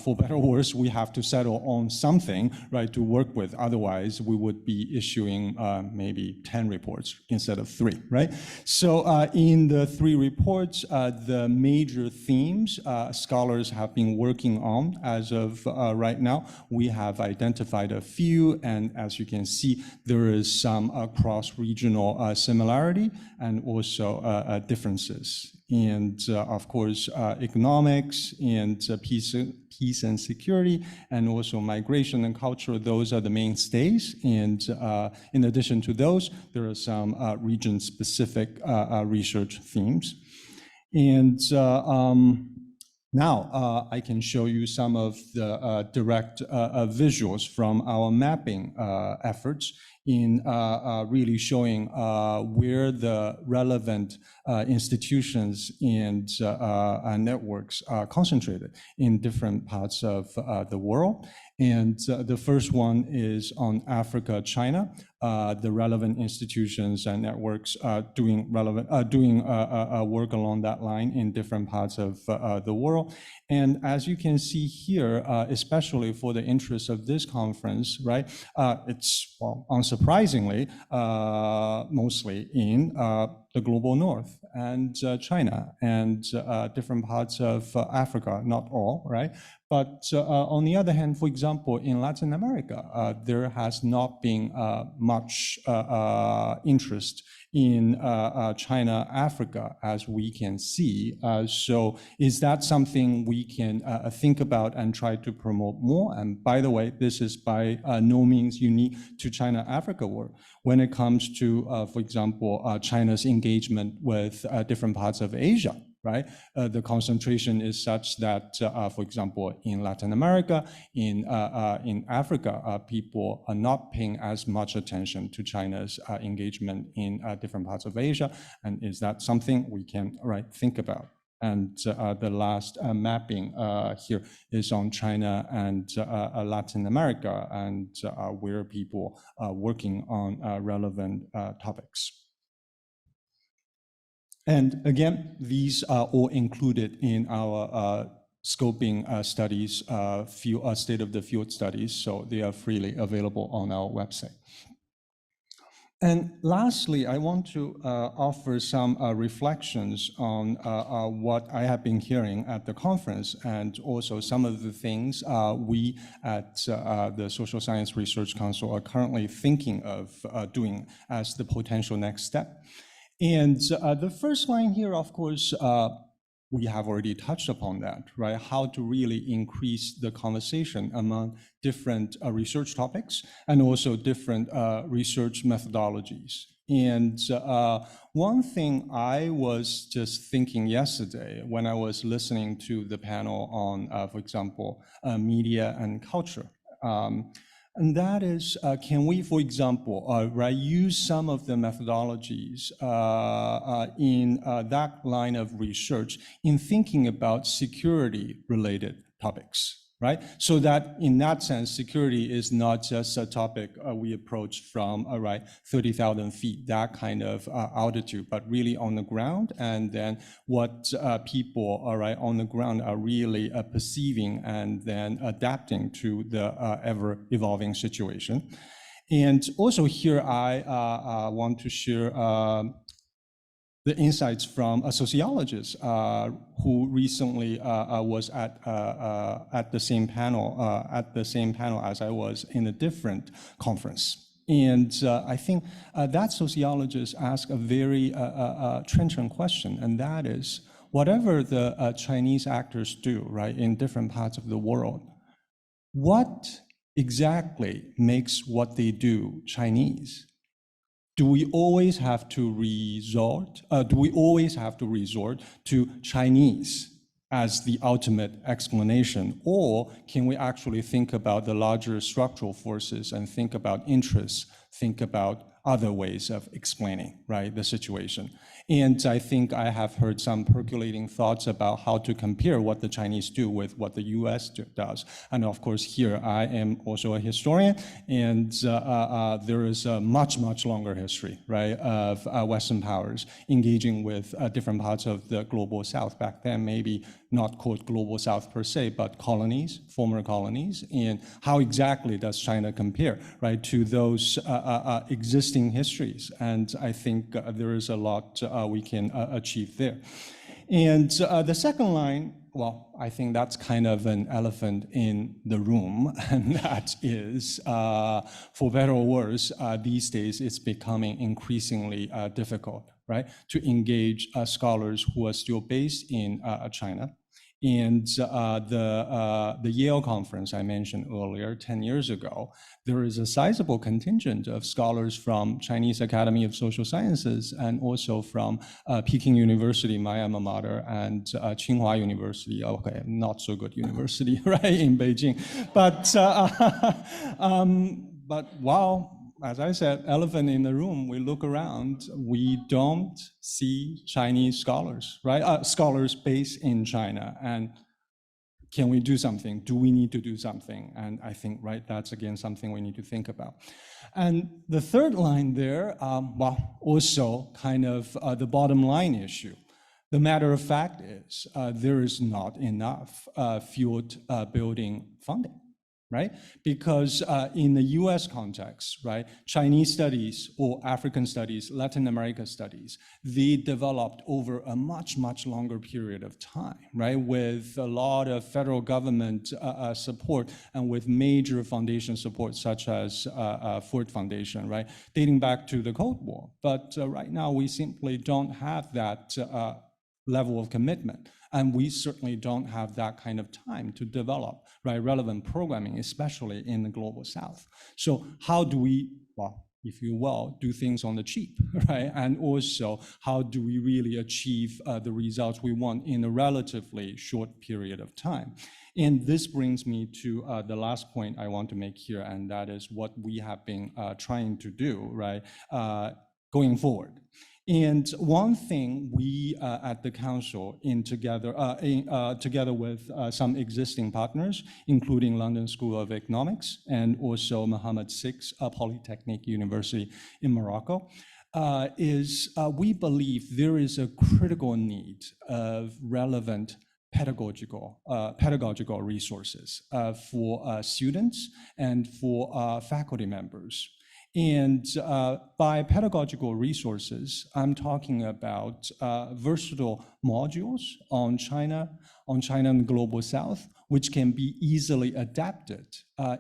Speaker 10: for better or worse, we have to settle on something, right, to work with. Otherwise, we would be issuing maybe 10 reports instead of 3, right? So in the 3 reports, the major themes scholars have been working on as of right now, we have identified a few, and as you can see, there is some cross-regional similarity and also differences. And of course, economics and peace and security, and also migration and culture, those are the mainstays. And in addition to those, there are some region-specific research themes. And now I can show you some of the direct visuals from our mapping efforts in really showing where the relevant institutions and networks are concentrated in different parts of the world. And the first one is on Africa, China. The relevant institutions and networks doing work along that line in different parts of the world. And as you can see here, especially for the interest of this conference, right, it's, well, unsurprising surprisingly, mostly in the global north and China and different parts of Africa, not all, right? But on the other hand, for example, in Latin America, there has not been much interest in China, Africa, as we can see. So is that something we can think about and try to promote more? And by the way, this is by no means unique to China, Africa work. When it comes to, for example, China's engagement with different parts of Asia, right? The concentration is such that, for example, in Latin America, in Africa, people are not paying as much attention to China's engagement in different parts of Asia. And is that something we can think about? And the last mapping here is on China and Latin America, and where people are working on relevant topics. And again, these are all included in our scoping studies, state-of-the-field studies, so they are freely available on our website. And lastly, I want to offer some reflections on what I have been hearing at the conference, and also some of the things we at the Social Science Research Council are currently thinking of doing as the potential next step. And the first line here, of course, we have already touched upon that, right? How to really increase the conversation among different research topics and also different research methodologies. And one thing I was just thinking yesterday when I was listening to the panel on, for example, media and culture, and that is, can we, for example, use some of the methodologies in that line of research in thinking about security-related topics, right? So that in that sense, security is not just a topic we approach from 30,000 feet, that kind of altitude, but really on the ground, and then what people on the ground are really perceiving and then adapting to the ever-evolving situation. And also here, I want to share the insights from a sociologist who recently was at the same panel as I was in a different conference. And I think that sociologist asked a very trenchant question, and that is, whatever the Chinese actors do, in different parts of the world, what exactly makes what they do Chinese? Do we always have to resort to Chinese as the ultimate explanation? Or can we actually think about the larger structural forces and think about interests, think about other ways of explaining, the situation? And I think I have heard some percolating thoughts about how to compare what the Chinese do with what the US does. And of course, here I am also a historian, and there is a much, much longer history, of Western powers engaging with different parts of the global South. Back then, maybe not called global South per se, but colonies, former colonies. And how exactly does China compare, to those existing histories? And I think there is a lot we can achieve there. And the second line, well, I think that's kind of an elephant in the room, and that is, for better or worse, these days it's becoming increasingly difficult, to engage scholars who are still based in China. And the Yale conference I mentioned earlier, 10 years ago, there is a sizable contingent of scholars from Chinese Academy of Social Sciences and also from Peking University, my alma mater, and Tsinghua University, okay, not so good university, in Beijing. But wow. As I said, elephant in the room, we look around, we don't see Chinese scholars, scholars based in China. And can we do something? Do we need to do something? And I think, that's again something we need to think about. And the third line there, well, also kind of the bottom line issue. The matter of fact is there is not enough field building funding. right? Because in the US context, right, Chinese studies or African studies, Latin America studies, they developed over a much, much longer period of time, right, with a lot of federal government support and with major foundation support such as Ford Foundation, right, dating back to the Cold War. But right now we simply don't have that level of commitment. And we certainly don't have that kind of time to develop, right, relevant programming, especially in the global South. So how do we, well, if you will, do things on the cheap, right? And also, how do we really achieve the results we want in a relatively short period of time? And this brings me to the last point I want to make here, and that is what we have been trying to do, right, going forward. And one thing we at the Council, together with some existing partners, including London School of Economics and also Mohammed VI Polytechnic University in Morocco, is we believe there is a critical need of relevant pedagogical resources for students and for faculty members. And by pedagogical resources, I'm talking about versatile modules on China and Global South, which can be easily adapted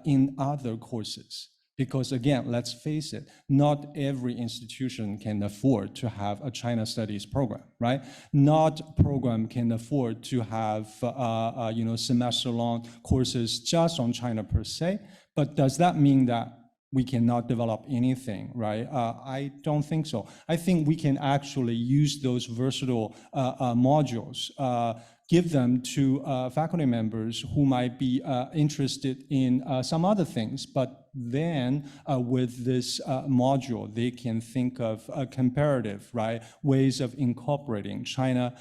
Speaker 10: in other courses. Because again, let's face it, not every institution can afford to have a China studies program, right? Not program can afford to have semester-long courses just on China per se. But does that mean that we cannot develop anything, right? I don't think so. I think we can actually use those versatile modules, give them to faculty members who might be interested in some other things, but then with this module, they can think of comparative, right, ways of incorporating China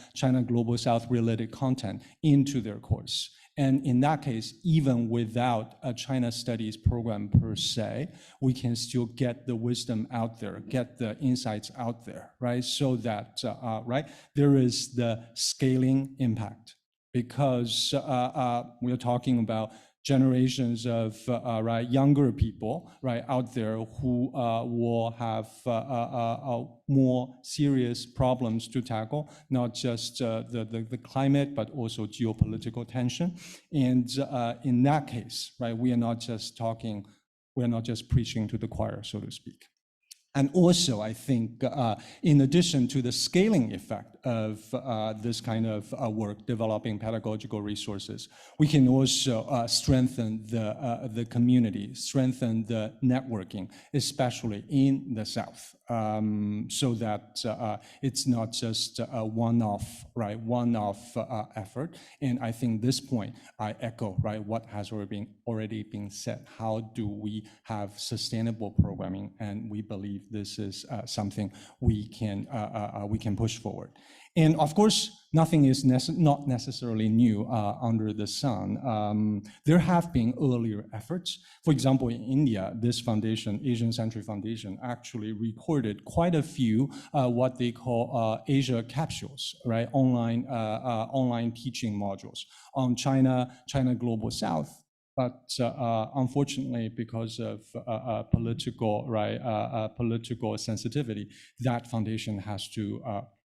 Speaker 10: Global South related content into their course. And in that case, even without a China studies program per se, we can still get the wisdom out there, get the insights out there, right? So that, right, there is the scaling impact because we're talking about generations of younger people out there who will have more serious problems to tackle, not just the climate, but also geopolitical tension. And in that case, we are not just talking, we're not just preaching to the choir, so to speak. And also, I think, in addition to the scaling effect of this kind of work, developing pedagogical resources, we can also strengthen the community, strengthen the networking, especially in the South, so that it's not just a one-off, one-off effort. And I think this point, I echo, what has already been said. How do we have sustainable programming? And we believe this is something we can push forward. And of course, nothing is not necessarily new under the sun. There have been earlier efforts. For example, in India, this foundation, Asian Century Foundation, actually recorded quite a few what they call Asia capsules, right? Online teaching modules on China Global South. But unfortunately, because of political sensitivity, that foundation has to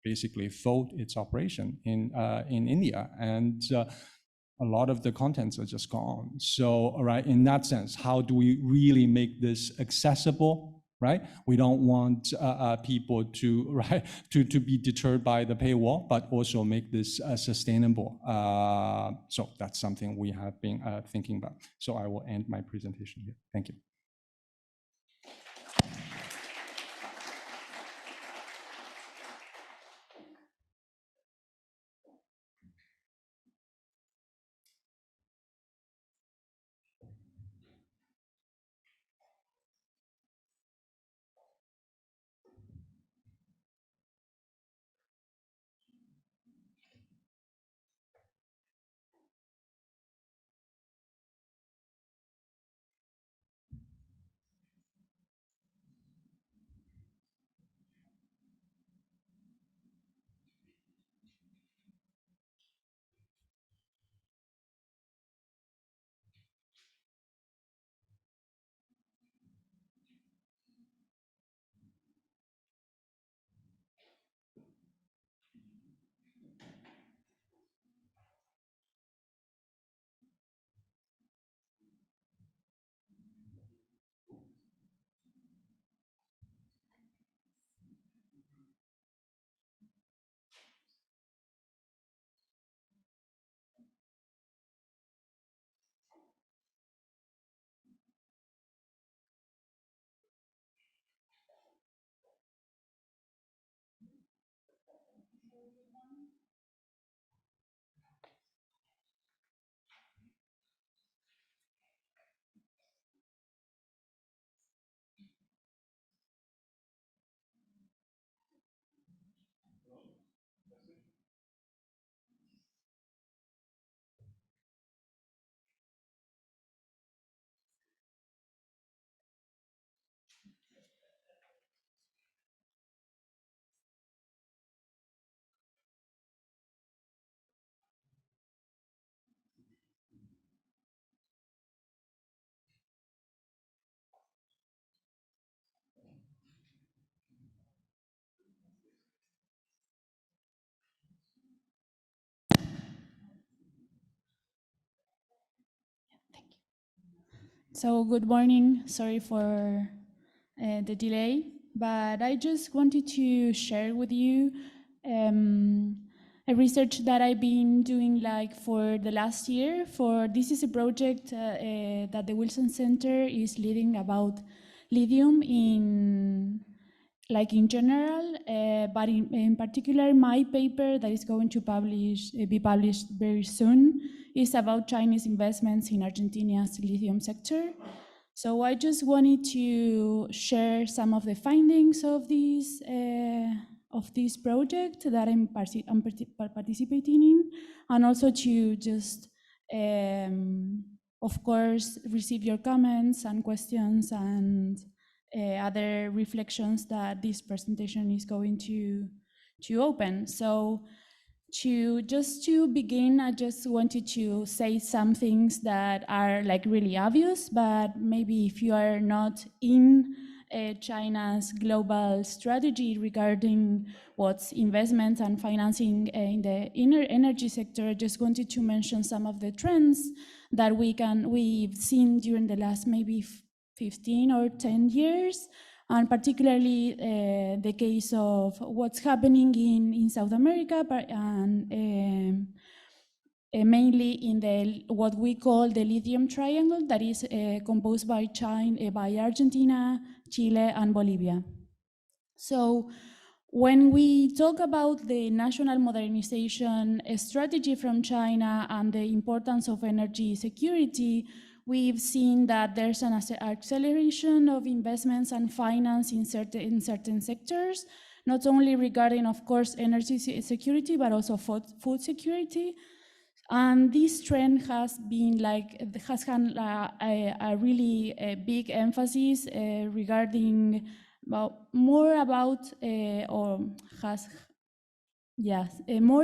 Speaker 10: basically fold its operation in India, and a lot of the contents are just gone. So, in that sense, how do we really make this accessible? We don't want people to be deterred by the paywall, but also make this sustainable. So that's something we have been thinking about. So I will end my presentation here. Thank you.
Speaker 11: So good morning. Sorry for the delay, but I just wanted to share with you a research that I've been doing like for the last year. This is a project that the Wilson Center is leading about lithium in general, but in particular, my paper that is going to be published very soon is about Chinese investments in Argentina's lithium sector. So I just wanted to share some of the findings of this project that I'm participating in, and also to just, of course, receive your comments and questions and other reflections that this presentation is going to open. So to begin, I just wanted to say some things that are like really obvious, but maybe if you are not in China's global strategy regarding what's investment and financing in the energy sector, I just wanted to mention some of the trends that we've seen during the last maybe 15 or 10 years, and particularly the case of what's happening in South America, and mainly in what we call the Lithium Triangle, that is composed by Argentina, Chile, and Bolivia. So when we talk about the national modernization strategy from China and the importance of energy security, we've seen that there's an acceleration of investments and finance in certain sectors, not only regarding, of course, energy security, but also food security. And this trend has had a really big emphasis regarding more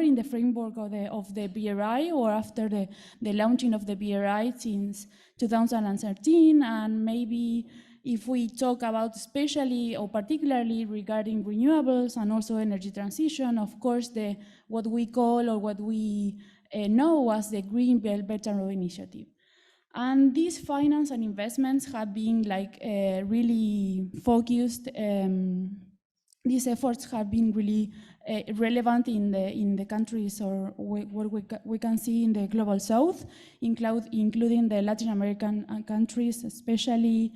Speaker 11: in the framework of the BRI, or after the launching of the BRI since 2013, and maybe if we talk about especially or particularly regarding renewables and also energy transition, of course, what we call or what we know as the Green Belt and Road Initiative. And these finance and investments have been really focused. These efforts have been really relevant in the countries, or what we can see in the global south, including the Latin American countries, especially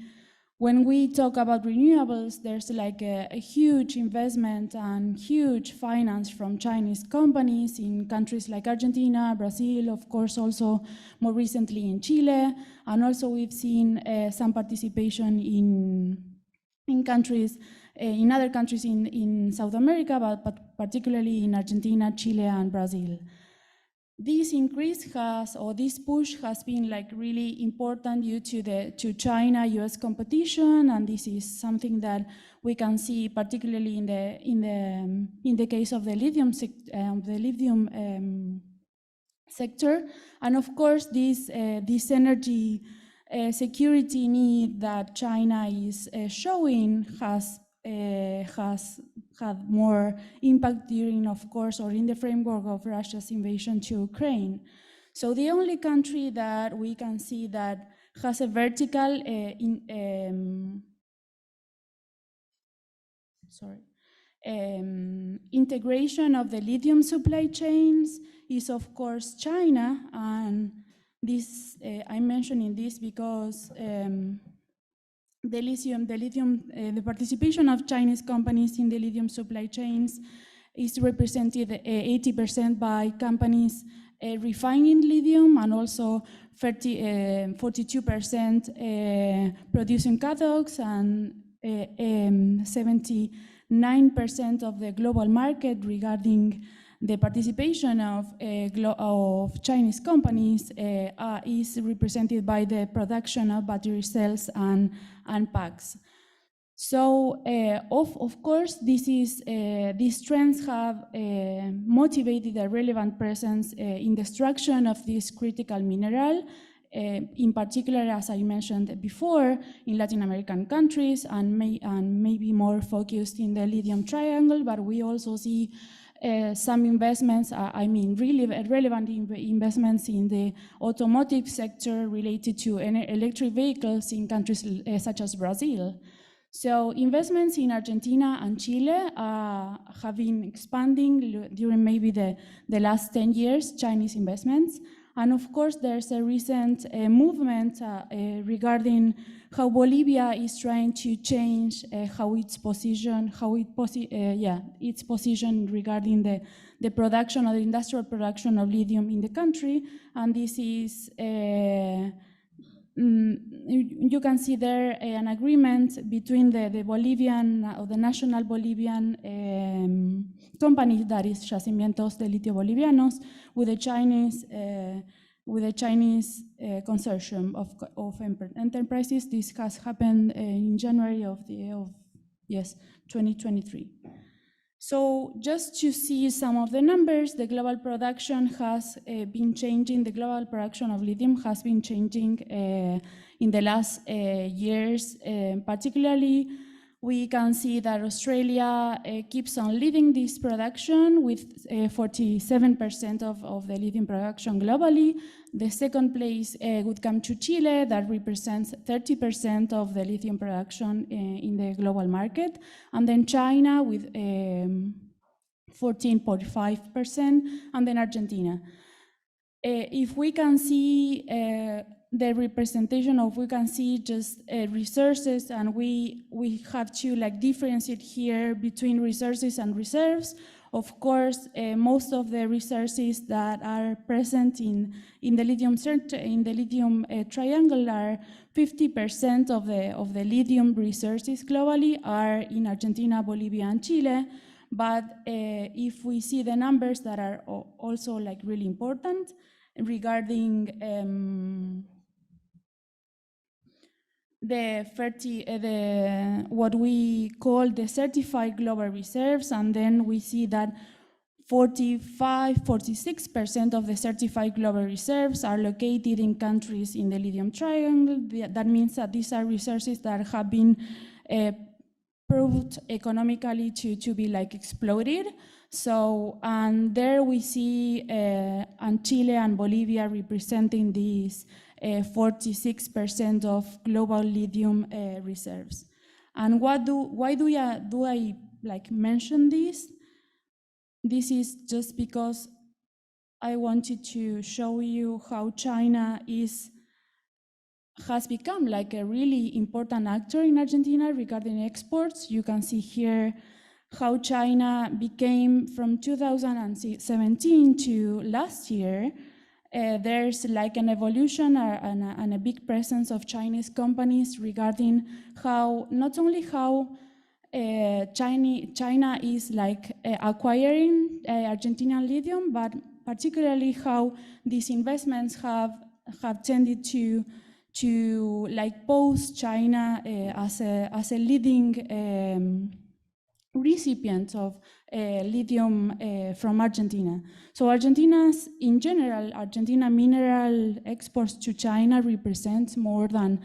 Speaker 11: when we talk about renewables. There's a huge investment and huge finance from Chinese companies in countries like Argentina, Brazil, of course, also more recently in Chile, and also we've seen some participation in countries, in other countries in South America, but particularly in Argentina, Chile, and Brazil. This increase this push has been really important due to China-US competition, and this is something that we can see particularly in the case of the lithium sector, and of course this energy security need that China is showing has had more impact during, of course, or in the framework of Russia's invasion to Ukraine. So the only country that we can see that has a vertical integration of the lithium supply chains is, of course, China, and this I'm mentioning this because the participation of Chinese companies in the lithium supply chains is represented 80% by companies refining lithium, and also 42% producing cathodes, and 79% of the global market regarding the participation of Chinese companies is represented by the production of battery cells and packs. So, of course, these trends have motivated a relevant presence in the extraction of this critical mineral, in particular, as I mentioned before, in Latin American countries, and maybe more focused in the Lithium Triangle, but we also see some investments, really relevant investments in the automotive sector related to electric vehicles in countries such as Brazil. So investments in Argentina and Chile have been expanding during maybe the last 10 years, Chinese investments. And of course, there's a recent movement regarding how Bolivia is trying to change its position regarding the production or the industrial production of lithium in the country. And this is, you can see there an agreement between the Bolivian, or the national Bolivian company that is Yacimientos de Litio Bolivianos with the Chinese consortium of enterprises. This has happened in January of 2023. So just to see some of the numbers, the global production has been changing. The global production of lithium has been changing in the last years. Particularly, we can see that Australia keeps on leading this production with 47% of the lithium production globally. The second place would come to Chile, that represents 30% of the lithium production in the global market. And then China with 14.5%, and then Argentina. If we can see the representation of, we can see just resources, and we have to differentiate here between resources and reserves. Of course, most of the resources that are present in the lithium triangle are 50% of the lithium resources globally are in Argentina, Bolivia, and Chile. But if we see the numbers that are also really important regarding what we call the certified global reserves, and then we see that 46% of the certified global reserves are located in countries in the lithium triangle. That means that these are resources that have been proved economically to be exploited. So, and there we see and Chile and Bolivia representing these 46% of global lithium reserves. And why do I mention this? This is just because I wanted to show you how China has become a really important actor in Argentina regarding exports. You can see here how China became from 2017 to last year. There's an evolution and a big presence of Chinese companies regarding how, not only how China is acquiring Argentinian lithium, but particularly how these investments have tended to pose China as a leading recipient of lithium from Argentina. So Argentina mineral exports to China represents more than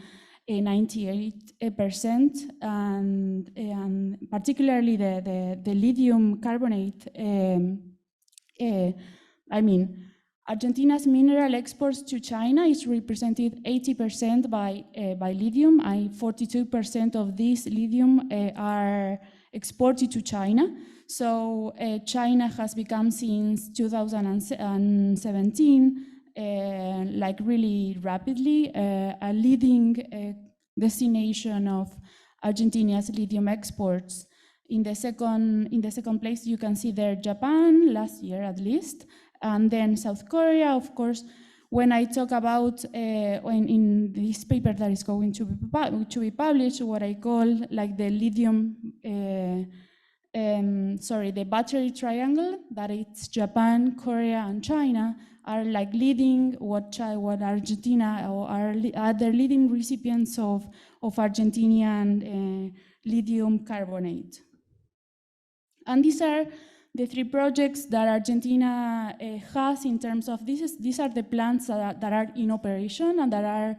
Speaker 11: 98%, and particularly the lithium carbonate. Argentina's mineral exports to China is represented 80% by lithium, and 42% of this lithium are exported to China. So China has become, since 2017, really rapidly a leading destination of Argentina's lithium exports. In the second place, you can see there Japan, last year at least, and then South Korea. Of course, when I talk about in this paper that is going to be published, what I call the lithium, the battery triangle, that it's Japan, Korea, and China, are leading what Argentina, or are the leading recipients of Argentinian lithium carbonate. And these are the three projects that Argentina has in terms of these are the plants that are in operation and that are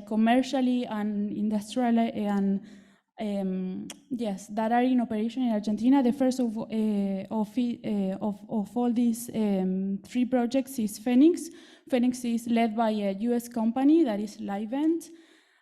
Speaker 11: commercially and industrially yes, that are in operation in Argentina. The first of all these 3 projects is Phoenix. Phoenix is led by a US company that is Livent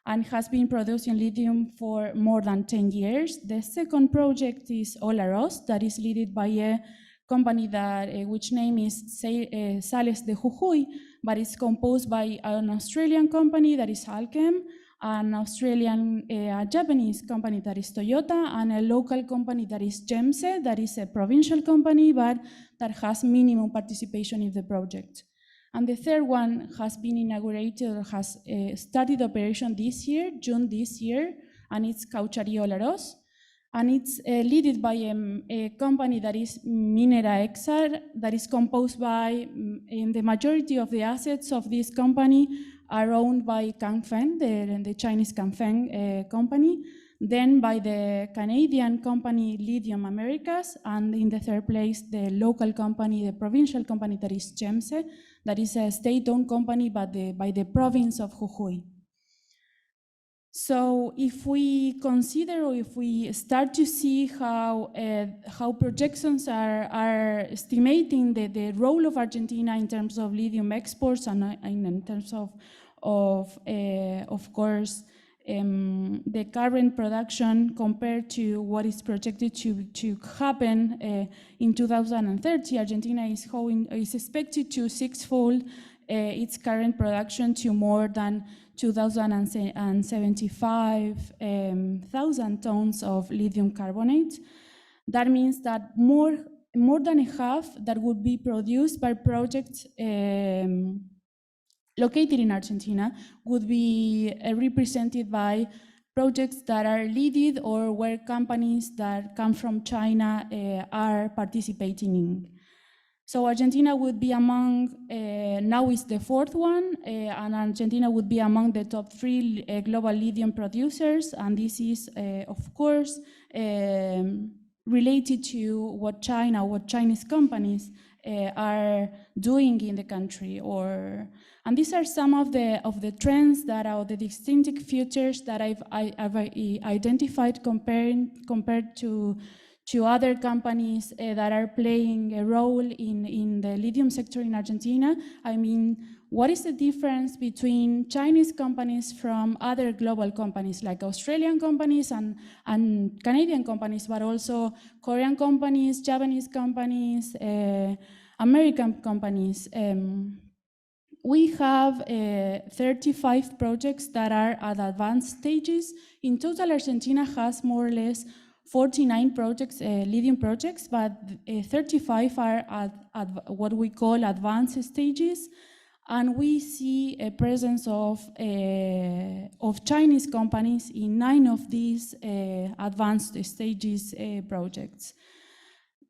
Speaker 11: and has been producing lithium for more than 10 years. The second project is Olaroz, that is led by a company that which name is Sales de Jujuy, but it's composed by an Australian company that is Alchem, an Australian, Japanese company that is Toyota, and a local company that is Jemse, that is a provincial company, but that has minimum participation in the project. And the third one has been inaugurated or has started operation this year, June this year, and it's Cauchari Olaroz. And it's led by a company that is Minera Exar, that is composed by, in the majority of the assets of this company are owned by Canfeng, the Chinese Canfeng company, then by the Canadian company Lithium Americas, and in the third place, the local company, the provincial company that is Jemse, that is a state-owned company but by the province of Jujuy. So if we consider or if we start to see how projections are estimating the role of Argentina in terms of lithium exports and in terms of course, the current production compared to what is projected to happen in 2030, Argentina is expected to sixfold its current production to more than 275,000 tons of lithium carbonate. That means that more than a half that would be produced by projects located in Argentina would be represented by projects that are led or where companies that come from China are participating in. So Argentina would be among, now is the 4th one, and Argentina would be among the top 3 global lithium producers, and this is, of course, related to what Chinese companies are doing in the country. And these are some of the trends that are the distinctive features that I've identified compared to other companies that are playing a role in the lithium sector in Argentina. I mean, what is the difference between Chinese companies from other global companies like Australian companies and Canadian companies, but also Korean companies, Japanese companies, American companies? We have 35 projects that are at advanced stages. In total, Argentina has more or less 49 projects, lithium projects, but 35 are at what we call advanced stages. And we see a presence of Chinese companies in 9 of these advanced stages projects.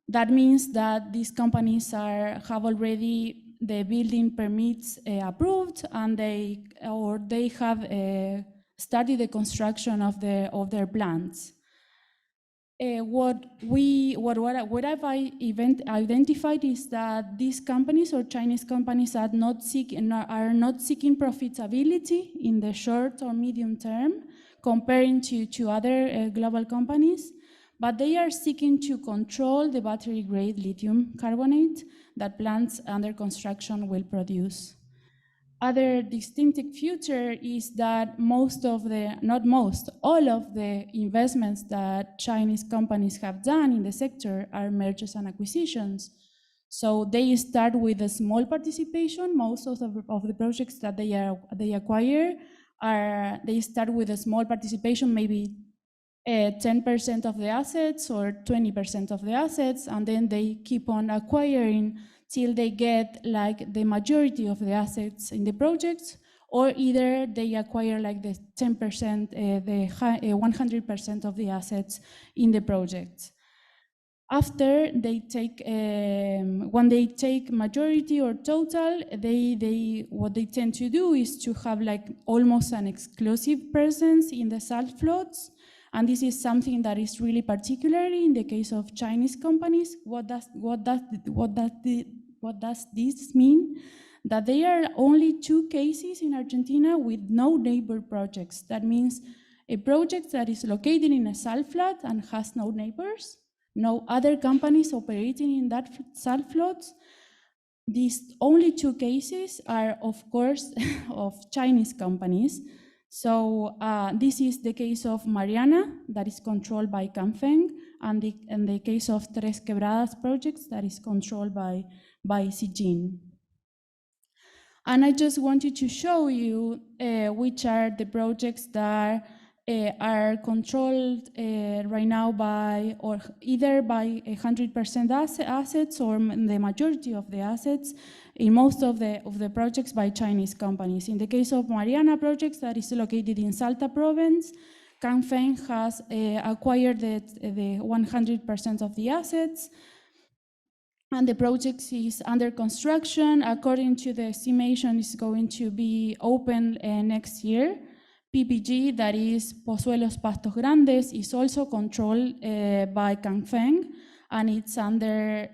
Speaker 11: That means that these companies have already the building permits approved, and they have started the construction of their plants. What I've identified is that these companies or Chinese companies are not seeking profitability in the short or medium term comparing to other global companies, but they are seeking to control the battery-grade lithium carbonate that plants under construction will produce. Other distinctive feature is that all of the investments that Chinese companies have done in the sector are mergers and acquisitions. So they start with a small participation. Most of the projects that they acquire they start with a small participation, maybe 10% of the assets or 20% of the assets, and then they keep on acquiring till they get like the majority of the assets in the projects, or either they acquire like the 10%, 100% of the assets in the project. After they take, when they take majority or total, what they tend to do is to have like almost an exclusive presence in the salt floats. And this is something that is really particularly in the case of Chinese companies. What does this mean? That there are only 2 cases in Argentina with no neighbor projects. That means a project that is located in a salt flat and has no neighbors, no other companies operating in that salt flats. These only two cases are, of course, of Chinese companies. So this is the case of Mariana, that is controlled by Canfeng, and the case of Tres Quebradas projects that is controlled by Zheng. And I just wanted to show you which are the projects that are controlled right now by, or either by 100% assets or the majority of the assets in most of the projects by Chinese companies. In the case of Mariana projects that is located in Salta province, Canfeng has acquired the 100% of the assets, and the project is under construction. According to the estimation, is going to be open next year. PPG, that is Pozuelos Pastos Grandes, is also controlled by Canfeng, and it's under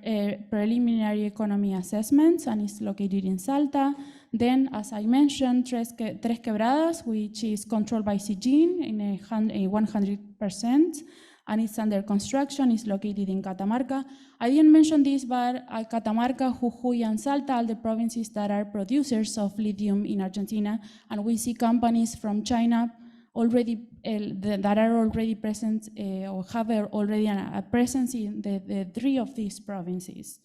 Speaker 11: preliminary economy assessments, and it's located in Salta. Then, as I mentioned, Tres Quebradas, which is controlled by Zheng in a 100%, and it's under construction, is located in Catamarca. I didn't mention this, but Catamarca, Jujuy, and Salta are the provinces that are producers of lithium in Argentina, and we see companies from China already that are already present or have already a presence in the three of these provinces.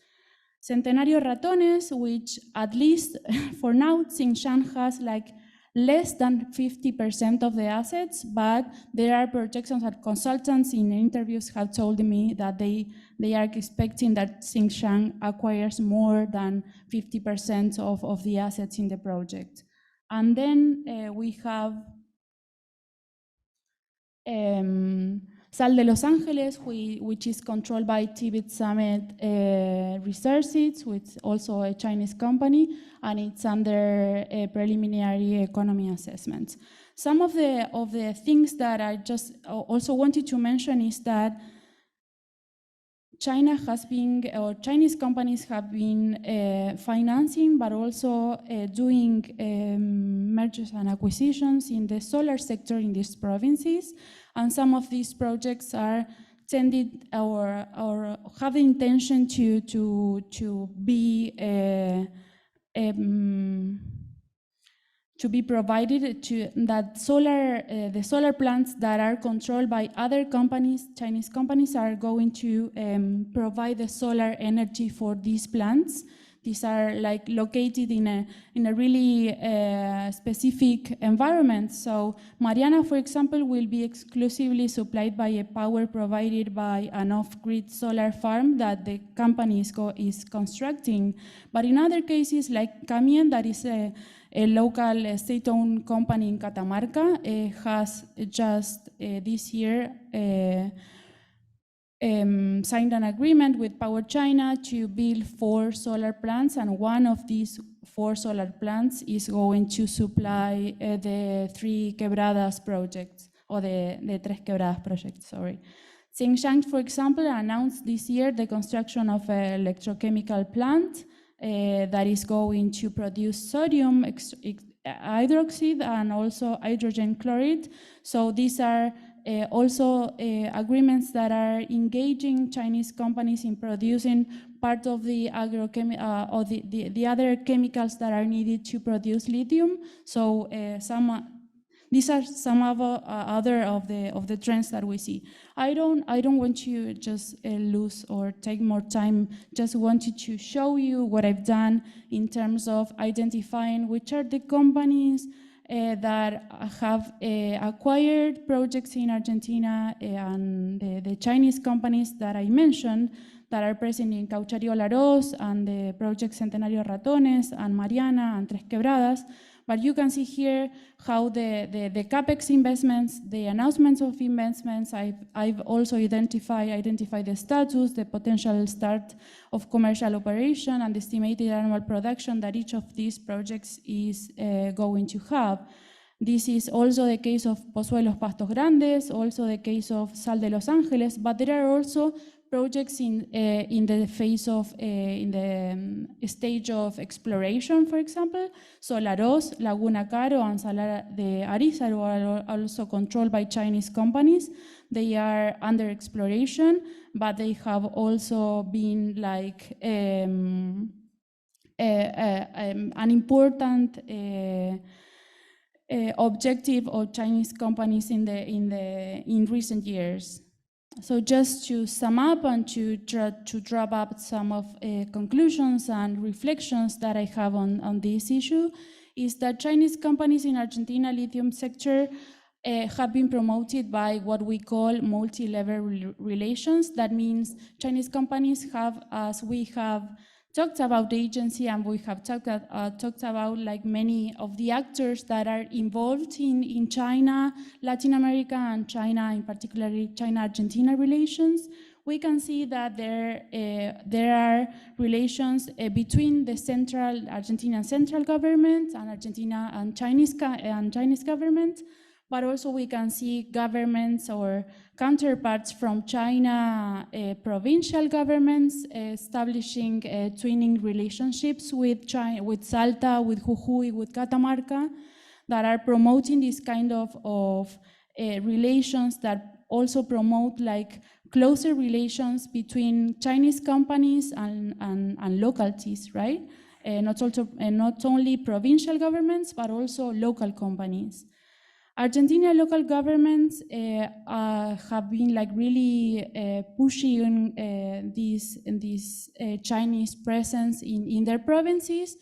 Speaker 11: Centenario Ratones, which at least for now, Xinjiang has like less than 50% of the assets, but there are projections that consultants in interviews have told me that they are expecting that Xinjiang acquires more than 50% of the assets in the project. And then we have Sal de Los Angeles, which is controlled by Tibet Summit Resources, which is also a Chinese company, and it's under a preliminary economy assessment. Some of the things that I just also wanted to mention is that China has been, or Chinese companies have been financing, but also doing mergers and acquisitions in the solar sector in these provinces. And some of these projects are tended or have the intention to be provided to that the solar plants that are controlled by other companies, Chinese companies, are going to provide the solar energy for these plants. These are like located in a really specific environment. So Mariana, for example, will be exclusively supplied by a power provided by an off-grid solar farm that the company is constructing. But in other cases, like Camien, that is a local state-owned company in Catamarca, has just this year signed an agreement with Power China to build 4 solar plants, and one of these 4 solar plants is going to supply the 3 Quebradas projects, or the Tres Quebradas project, sorry. Xinjiang, for example, announced this year the construction of an electrochemical plant that is going to produce sodium hydroxide and also hydrogen chloride. So these are also agreements that are engaging Chinese companies in producing part of the or the other chemicals that are needed to produce lithium. So these are some of other of the trends that we see. I don't want to just lose or take more time. Just wanted to show you what I've done in terms of identifying which are the companies that have acquired projects in Argentina, and the Chinese companies that I mentioned that are present in Caucharí Olaroz and the project Centenario Ratones and Mariana and Tres Quebradas. But you can see here how the CAPEX investments, the announcements of investments, I've also identified the status, the potential start of commercial operation, and the estimated annual production that each of these projects is going to have. This is also the case of Pozuelos Pastos Grandes, also the case of Sal de Los Angeles, but there are also projects in the phase of in the stage of exploration, for example. So Laros, Laguna Caro, and Salar de Arizaro are also controlled by Chinese companies. They are under exploration, but they have also been like an important objective of Chinese companies in recent years. So just to sum up and to drop up some of conclusions and reflections that I have on this issue is that Chinese companies in Argentina lithium sector have been promoted by what we call multi-level relations. That means Chinese companies have, as we have talked about the agency and we have talked about like many of the actors that are involved in China, Latin America, and China, in particularly China-Argentina relations, we can see that there are relations between the Argentinian central government and Argentina and Chinese government, but also we can see governments or counterparts from China, provincial governments establishing twinning relationships with China, with Salta, with Jujuy, with Catamarca, that are promoting this kind of relations that also promote like closer relations between Chinese companies and localities, right? Not only provincial governments, but also local companies. Argentina local governments have been like really pushing this Chinese presence in their provinces.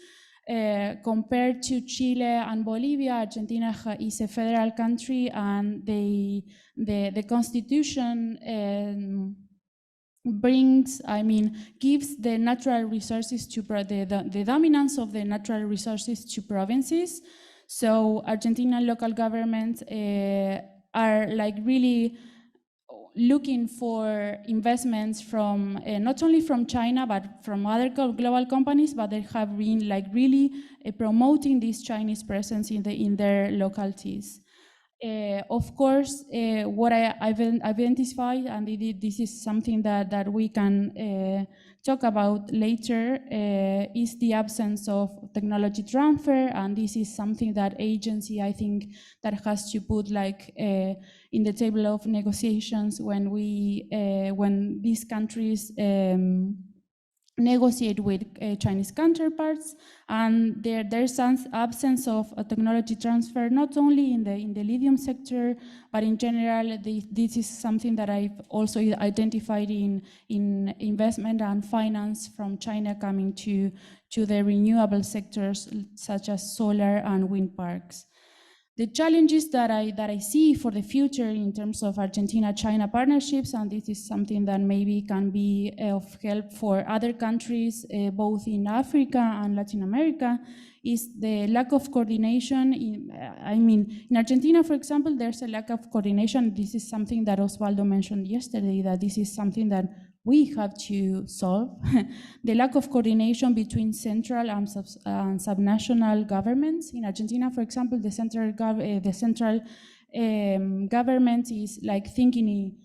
Speaker 11: Compared to Chile and Bolivia, Argentina is a federal country, and the constitution gives the natural resources to the dominance of the natural resources to provinces. So Argentinian local governments are like really looking for investments from not only from China but from other global companies, but they have been like really promoting this Chinese presence in their localities. Of course, what I've identified, and this is something that we can talk about later, is the absence of technology transfer, and this is something that agency, I think, that has to put like in the table of negotiations when these countries negotiate with Chinese counterparts, and there's an absence of a technology transfer, not only in the lithium sector, but in general. This is something that I've also identified in investment and finance from China coming to the renewable sectors, such as solar and wind parks. The challenges that I see for the future in terms of Argentina-China partnerships, and this is something that maybe can be of help for other countries, both in Africa and Latin America, is the lack of coordination. In Argentina, for example, there's a lack of coordination. This is something that Osvaldo mentioned yesterday, that this is something that we have to solve. The lack of coordination between central and subnational governments. In Argentina, for example, the central government is like thinking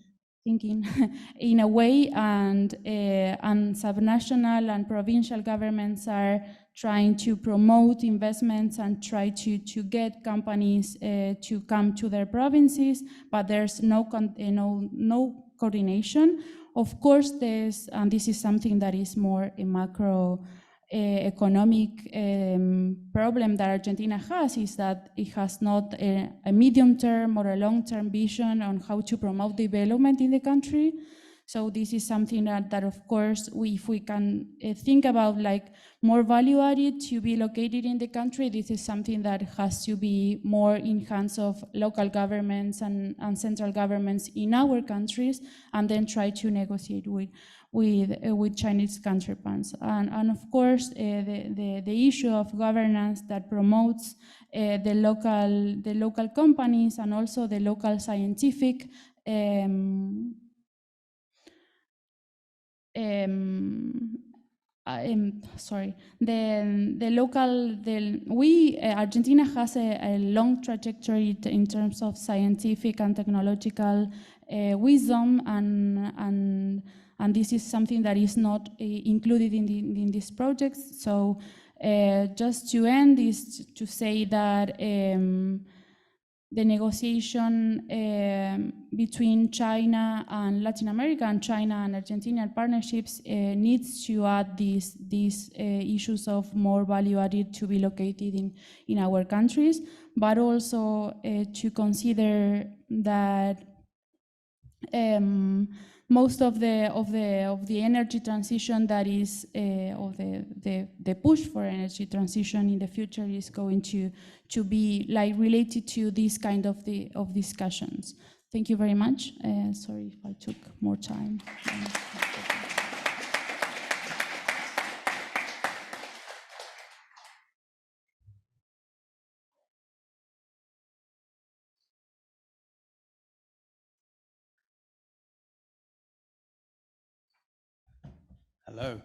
Speaker 11: in a way, and subnational and provincial governments are trying to promote investments and try to get companies to come to their provinces, but there's no coordination. Of course, and this is something that is more a macro economic problem that Argentina has, is that it has not a medium-term or a long-term vision on how to promote development in the country. So this is something that of course, if we can think about like more value added to be located in the country, this is something that has to be more in hands of local governments and central governments in our countries, and then try to negotiate with Chinese counterparts. And of course, the issue of governance that promotes the local companies and also the local scientific Argentina has a long trajectory in terms of scientific and technological wisdom, and this is something that is not included in these projects. So just to end is to say that the negotiation between China and Latin America and China and Argentina partnerships needs to add these issues of more value added to be located in our countries, but also to consider that most of the energy transition that is of the push for energy transition in the future is going to be like related to this kind of discussions. Thank you very much. Sorry if I took more time.
Speaker 5: Hello.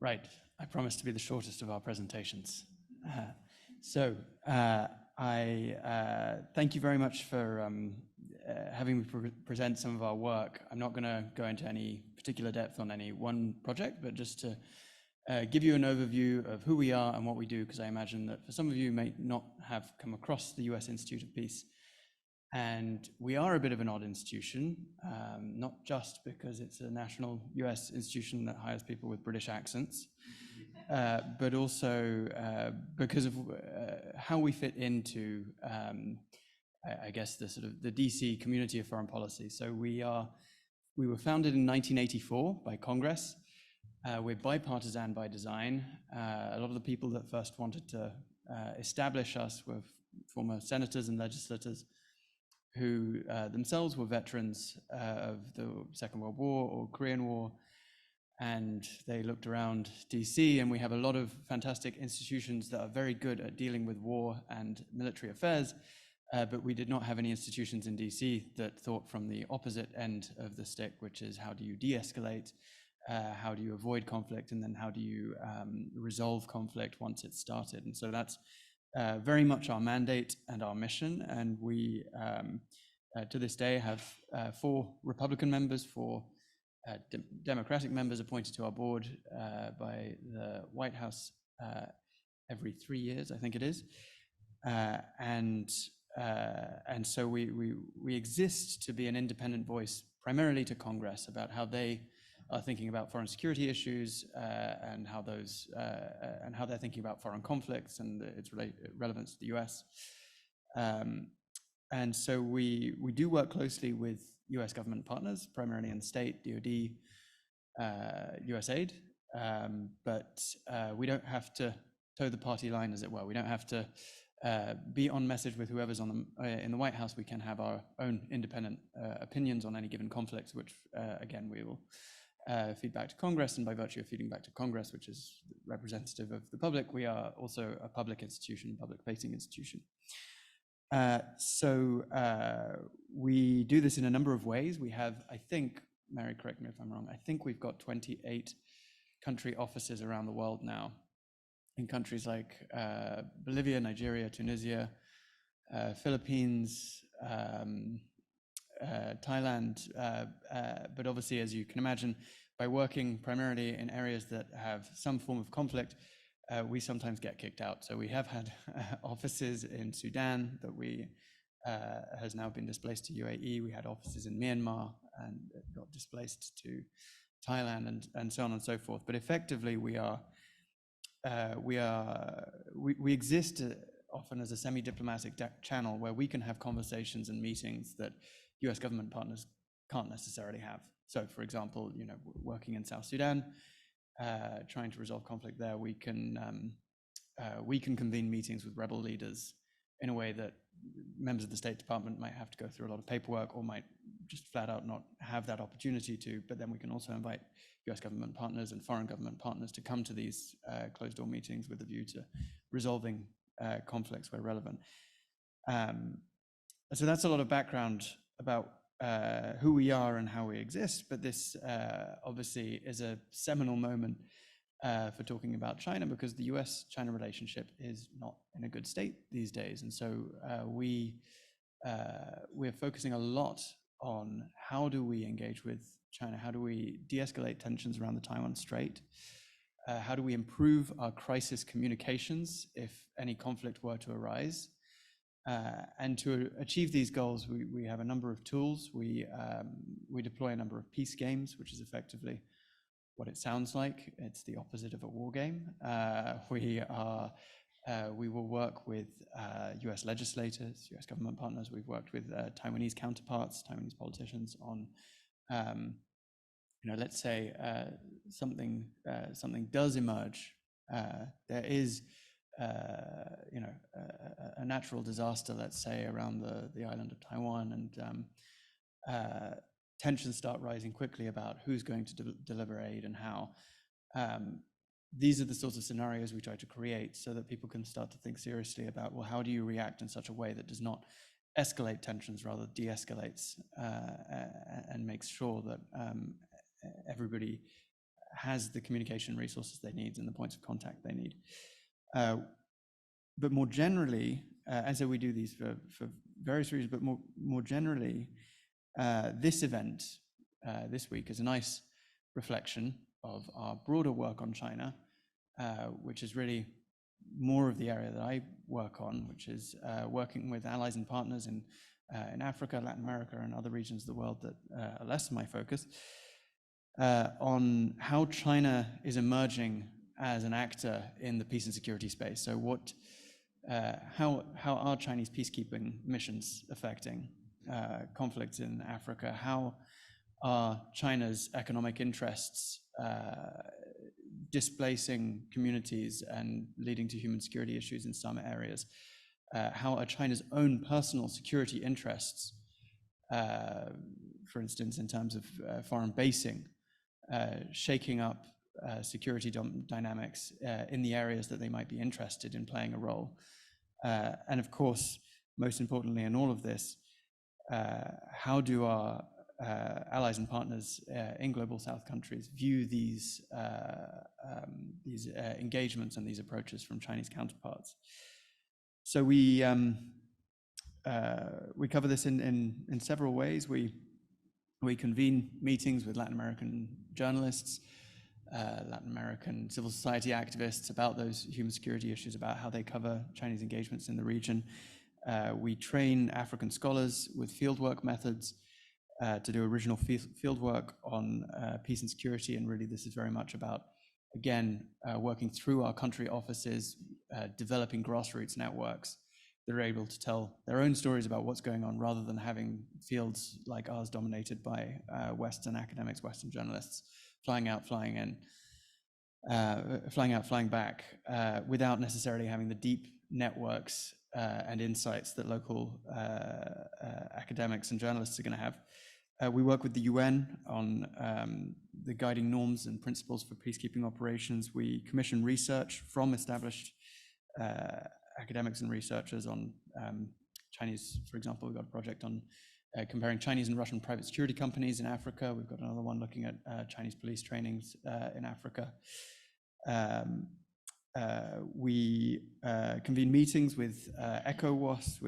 Speaker 5: Right, I promised to be the shortest of our presentations. I thank you very much for having me present some of our work. I'm not going to go into any particular depth on any one project, but just to give you an overview of who we are and what we do, because I imagine that for some of you may not have come across the US Institute of Peace. And we are a bit of an odd institution, not just because it's a national US institution that hires people with British accents, but also because of how we fit into, I guess, the sort of the DC community of foreign policy. So we were founded in 1984 by Congress. We're bipartisan by design. A lot of the people that first wanted to establish us were former senators and legislators who themselves were veterans of the Second World War or Korean War, and they looked around DC, and we have a lot of fantastic institutions that are very good at dealing with war and military affairs, but we did not have any institutions in DC that thought from the opposite end of the stick, which is how do you de-escalate, how do you avoid conflict, and then how do you resolve conflict once it's started. And so that's very much our mandate and our mission, and we, to this day, have 4 Republican members, 4 Democratic members appointed to our board by the White House every 3 years, I think it is, and so we exist to be an independent voice, primarily to Congress, about how they are thinking about foreign security issues and how they're thinking about foreign conflicts and its relevance to the US. And so we do work closely with US government partners, primarily in state, DoD, USAID, but we don't have to toe the party line, as it were. We don't have to be on message with whoever's on in the White House. We can have our own independent opinions on any given conflict, which again, we will feed back to Congress, and by virtue of feeding back to Congress, which is representative of the public, we are also a public institution, public-facing institution. So we do this in a number of ways. We have, I think, Mary, correct me if I'm wrong, I think we've got 28 country offices around the world now, in countries like Bolivia, Nigeria, Tunisia, Philippines, Thailand, but obviously, as you can imagine, by working primarily in areas that have some form of conflict, we sometimes get kicked out. So we have had offices in Sudan that has now been displaced to UAE. We had offices in Myanmar and got displaced to Thailand, and so on and so forth. But effectively, we exist often as a semi-diplomatic channel where we can have conversations and meetings that US government partners can't necessarily have. So, for example, working in South Sudan, trying to resolve conflict there, we can convene meetings with rebel leaders in a way that members of the State Department might have to go through a lot of paperwork or might just flat out not have that opportunity to, but then we can also invite US government partners and foreign government partners to come to these closed-door meetings with a view to resolving conflicts where relevant. So that's a lot of background about who we are and how we exist, but this obviously is a seminal moment for talking about China, because the US-China relationship is not in a good state these days. And so we're focusing a lot on how do we engage with China, how do we de-escalate tensions around the Taiwan Strait, how do we improve our crisis communications if any conflict were to arise. And to achieve these goals, we have a number of tools. We deploy a number of peace games, which is effectively what it sounds like. It's the opposite of a war game. We will work with US legislators, US government partners. We've worked with Taiwanese counterparts, Taiwanese politicians on, let's say something does emerge. There is a natural disaster, let's say, around the island of Taiwan, and tensions start rising quickly about who's going to deliver aid and how. These are the sorts of scenarios we try to create so that people can start to think seriously about, well, how do you react in such a way that does not escalate tensions, rather de-escalates, and makes sure that everybody has the communication resources they need and the points of contact they need. But more generally, and so we do these for various reasons, but more generally, this event this week is a nice reflection of our broader work on China, which is really more of the area that I work on, which is working with allies and partners in Africa, Latin America, and other regions of the world that are less my focus, on how China is emerging as an actor in the peace and security space. So how are Chinese peacekeeping missions affecting conflicts in Africa? How are China's economic interests displacing communities and leading to human security issues in some areas? How are China's own personal security interests, for instance, in terms of foreign basing, shaking up security dynamics in the areas that they might be interested in playing a role? And of course, most importantly in all of this, how do our allies and partners in Global South countries view these engagements and these approaches from Chinese counterparts? So we cover this in several ways. We convene meetings with Latin American journalists, Latin American civil society activists about those human security issues, about how they cover Chinese engagements in the region. We train African scholars with fieldwork methods to do original fieldwork on peace and security. And really, this is very much about, again, working through our country offices, developing grassroots networks that are able to tell their own stories about what's going on, rather than having fields like ours dominated by Western academics, Western journalists, flying out, flying in, flying out, flying back, without necessarily having the deep networks and insights that local academics and journalists are going to have. We work with the UN on the guiding norms and principles for peacekeeping operations. We commission research from established academics and researchers on Chinese. For example, we've got a project on comparing Chinese and Russian private security companies in Africa. We've got another one looking at Chinese police trainings in Africa. We convene meetings with ECOWAS,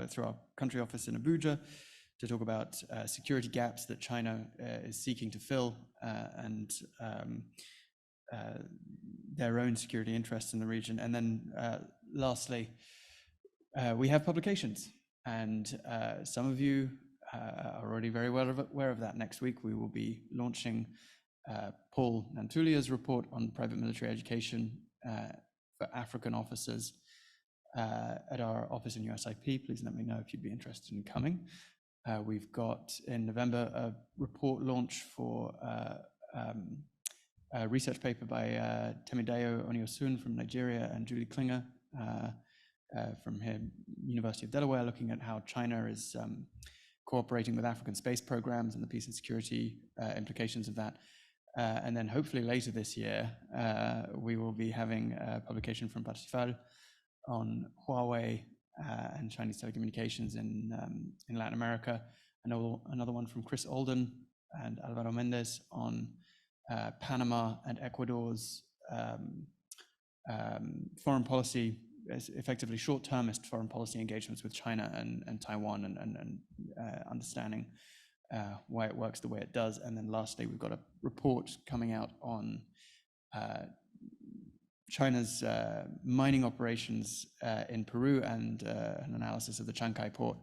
Speaker 5: through our country office in Abuja, to talk about security gaps that China is seeking to fill, and their own security interests in the region. And then lastly, we have publications, and some of you are already very well aware of that. Next week, we will be launching Paul Nantulia's report on private military education for African officers at our office in USIP. Please let me know if you'd be interested in coming. We've got in November a report launch for a research paper by Temideo Oniosun from Nigeria and Julie Klinger from here, University of Delaware, looking at how China is cooperating with African space programs and the peace and security implications of that. And then hopefully later this year, we will be having a publication from Parsifal on Huawei and Chinese telecommunications in Latin America. Another one from Chris Alden and Alvaro Mendez on Panama and Ecuador's foreign policy effectively short-termist foreign policy engagements with China and Taiwan and understanding why it works the way it does. And then lastly, we've got a report coming out on China's mining operations in Peru and an analysis of the Chancay port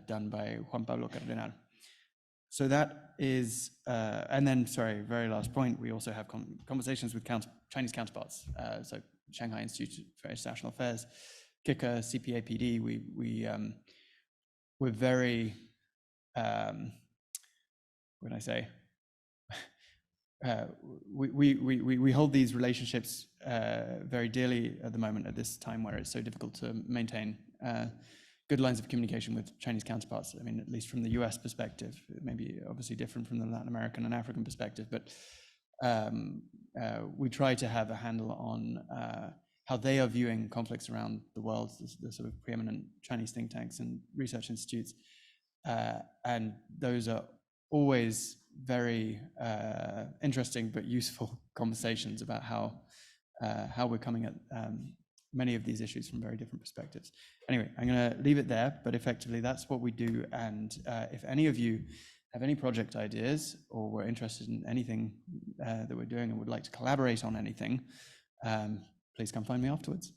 Speaker 5: done by Juan Pablo Cardenal. So that is, and then, sorry, very last point, we also have conversations with Chinese counterparts. So Shanghai Institute for International Affairs, KICA, CPAPD, we're very, what can I say? We hold these relationships very dearly at the moment at this time where it's so difficult to maintain good lines of communication with Chinese counterparts. I mean, at least from the US perspective, it may be obviously different from the Latin American and African perspective, but we try to have a handle on how they are viewing conflicts around the world, the sort of preeminent Chinese think tanks and research institutes. And those are always very interesting but useful conversations about how we're coming at many of these issues from very different perspectives. Anyway, I'm going to leave it there, but effectively that's what we do. And if any of you have any project ideas or were interested in anything that we're doing and would like to collaborate on anything, please come find me afterwards.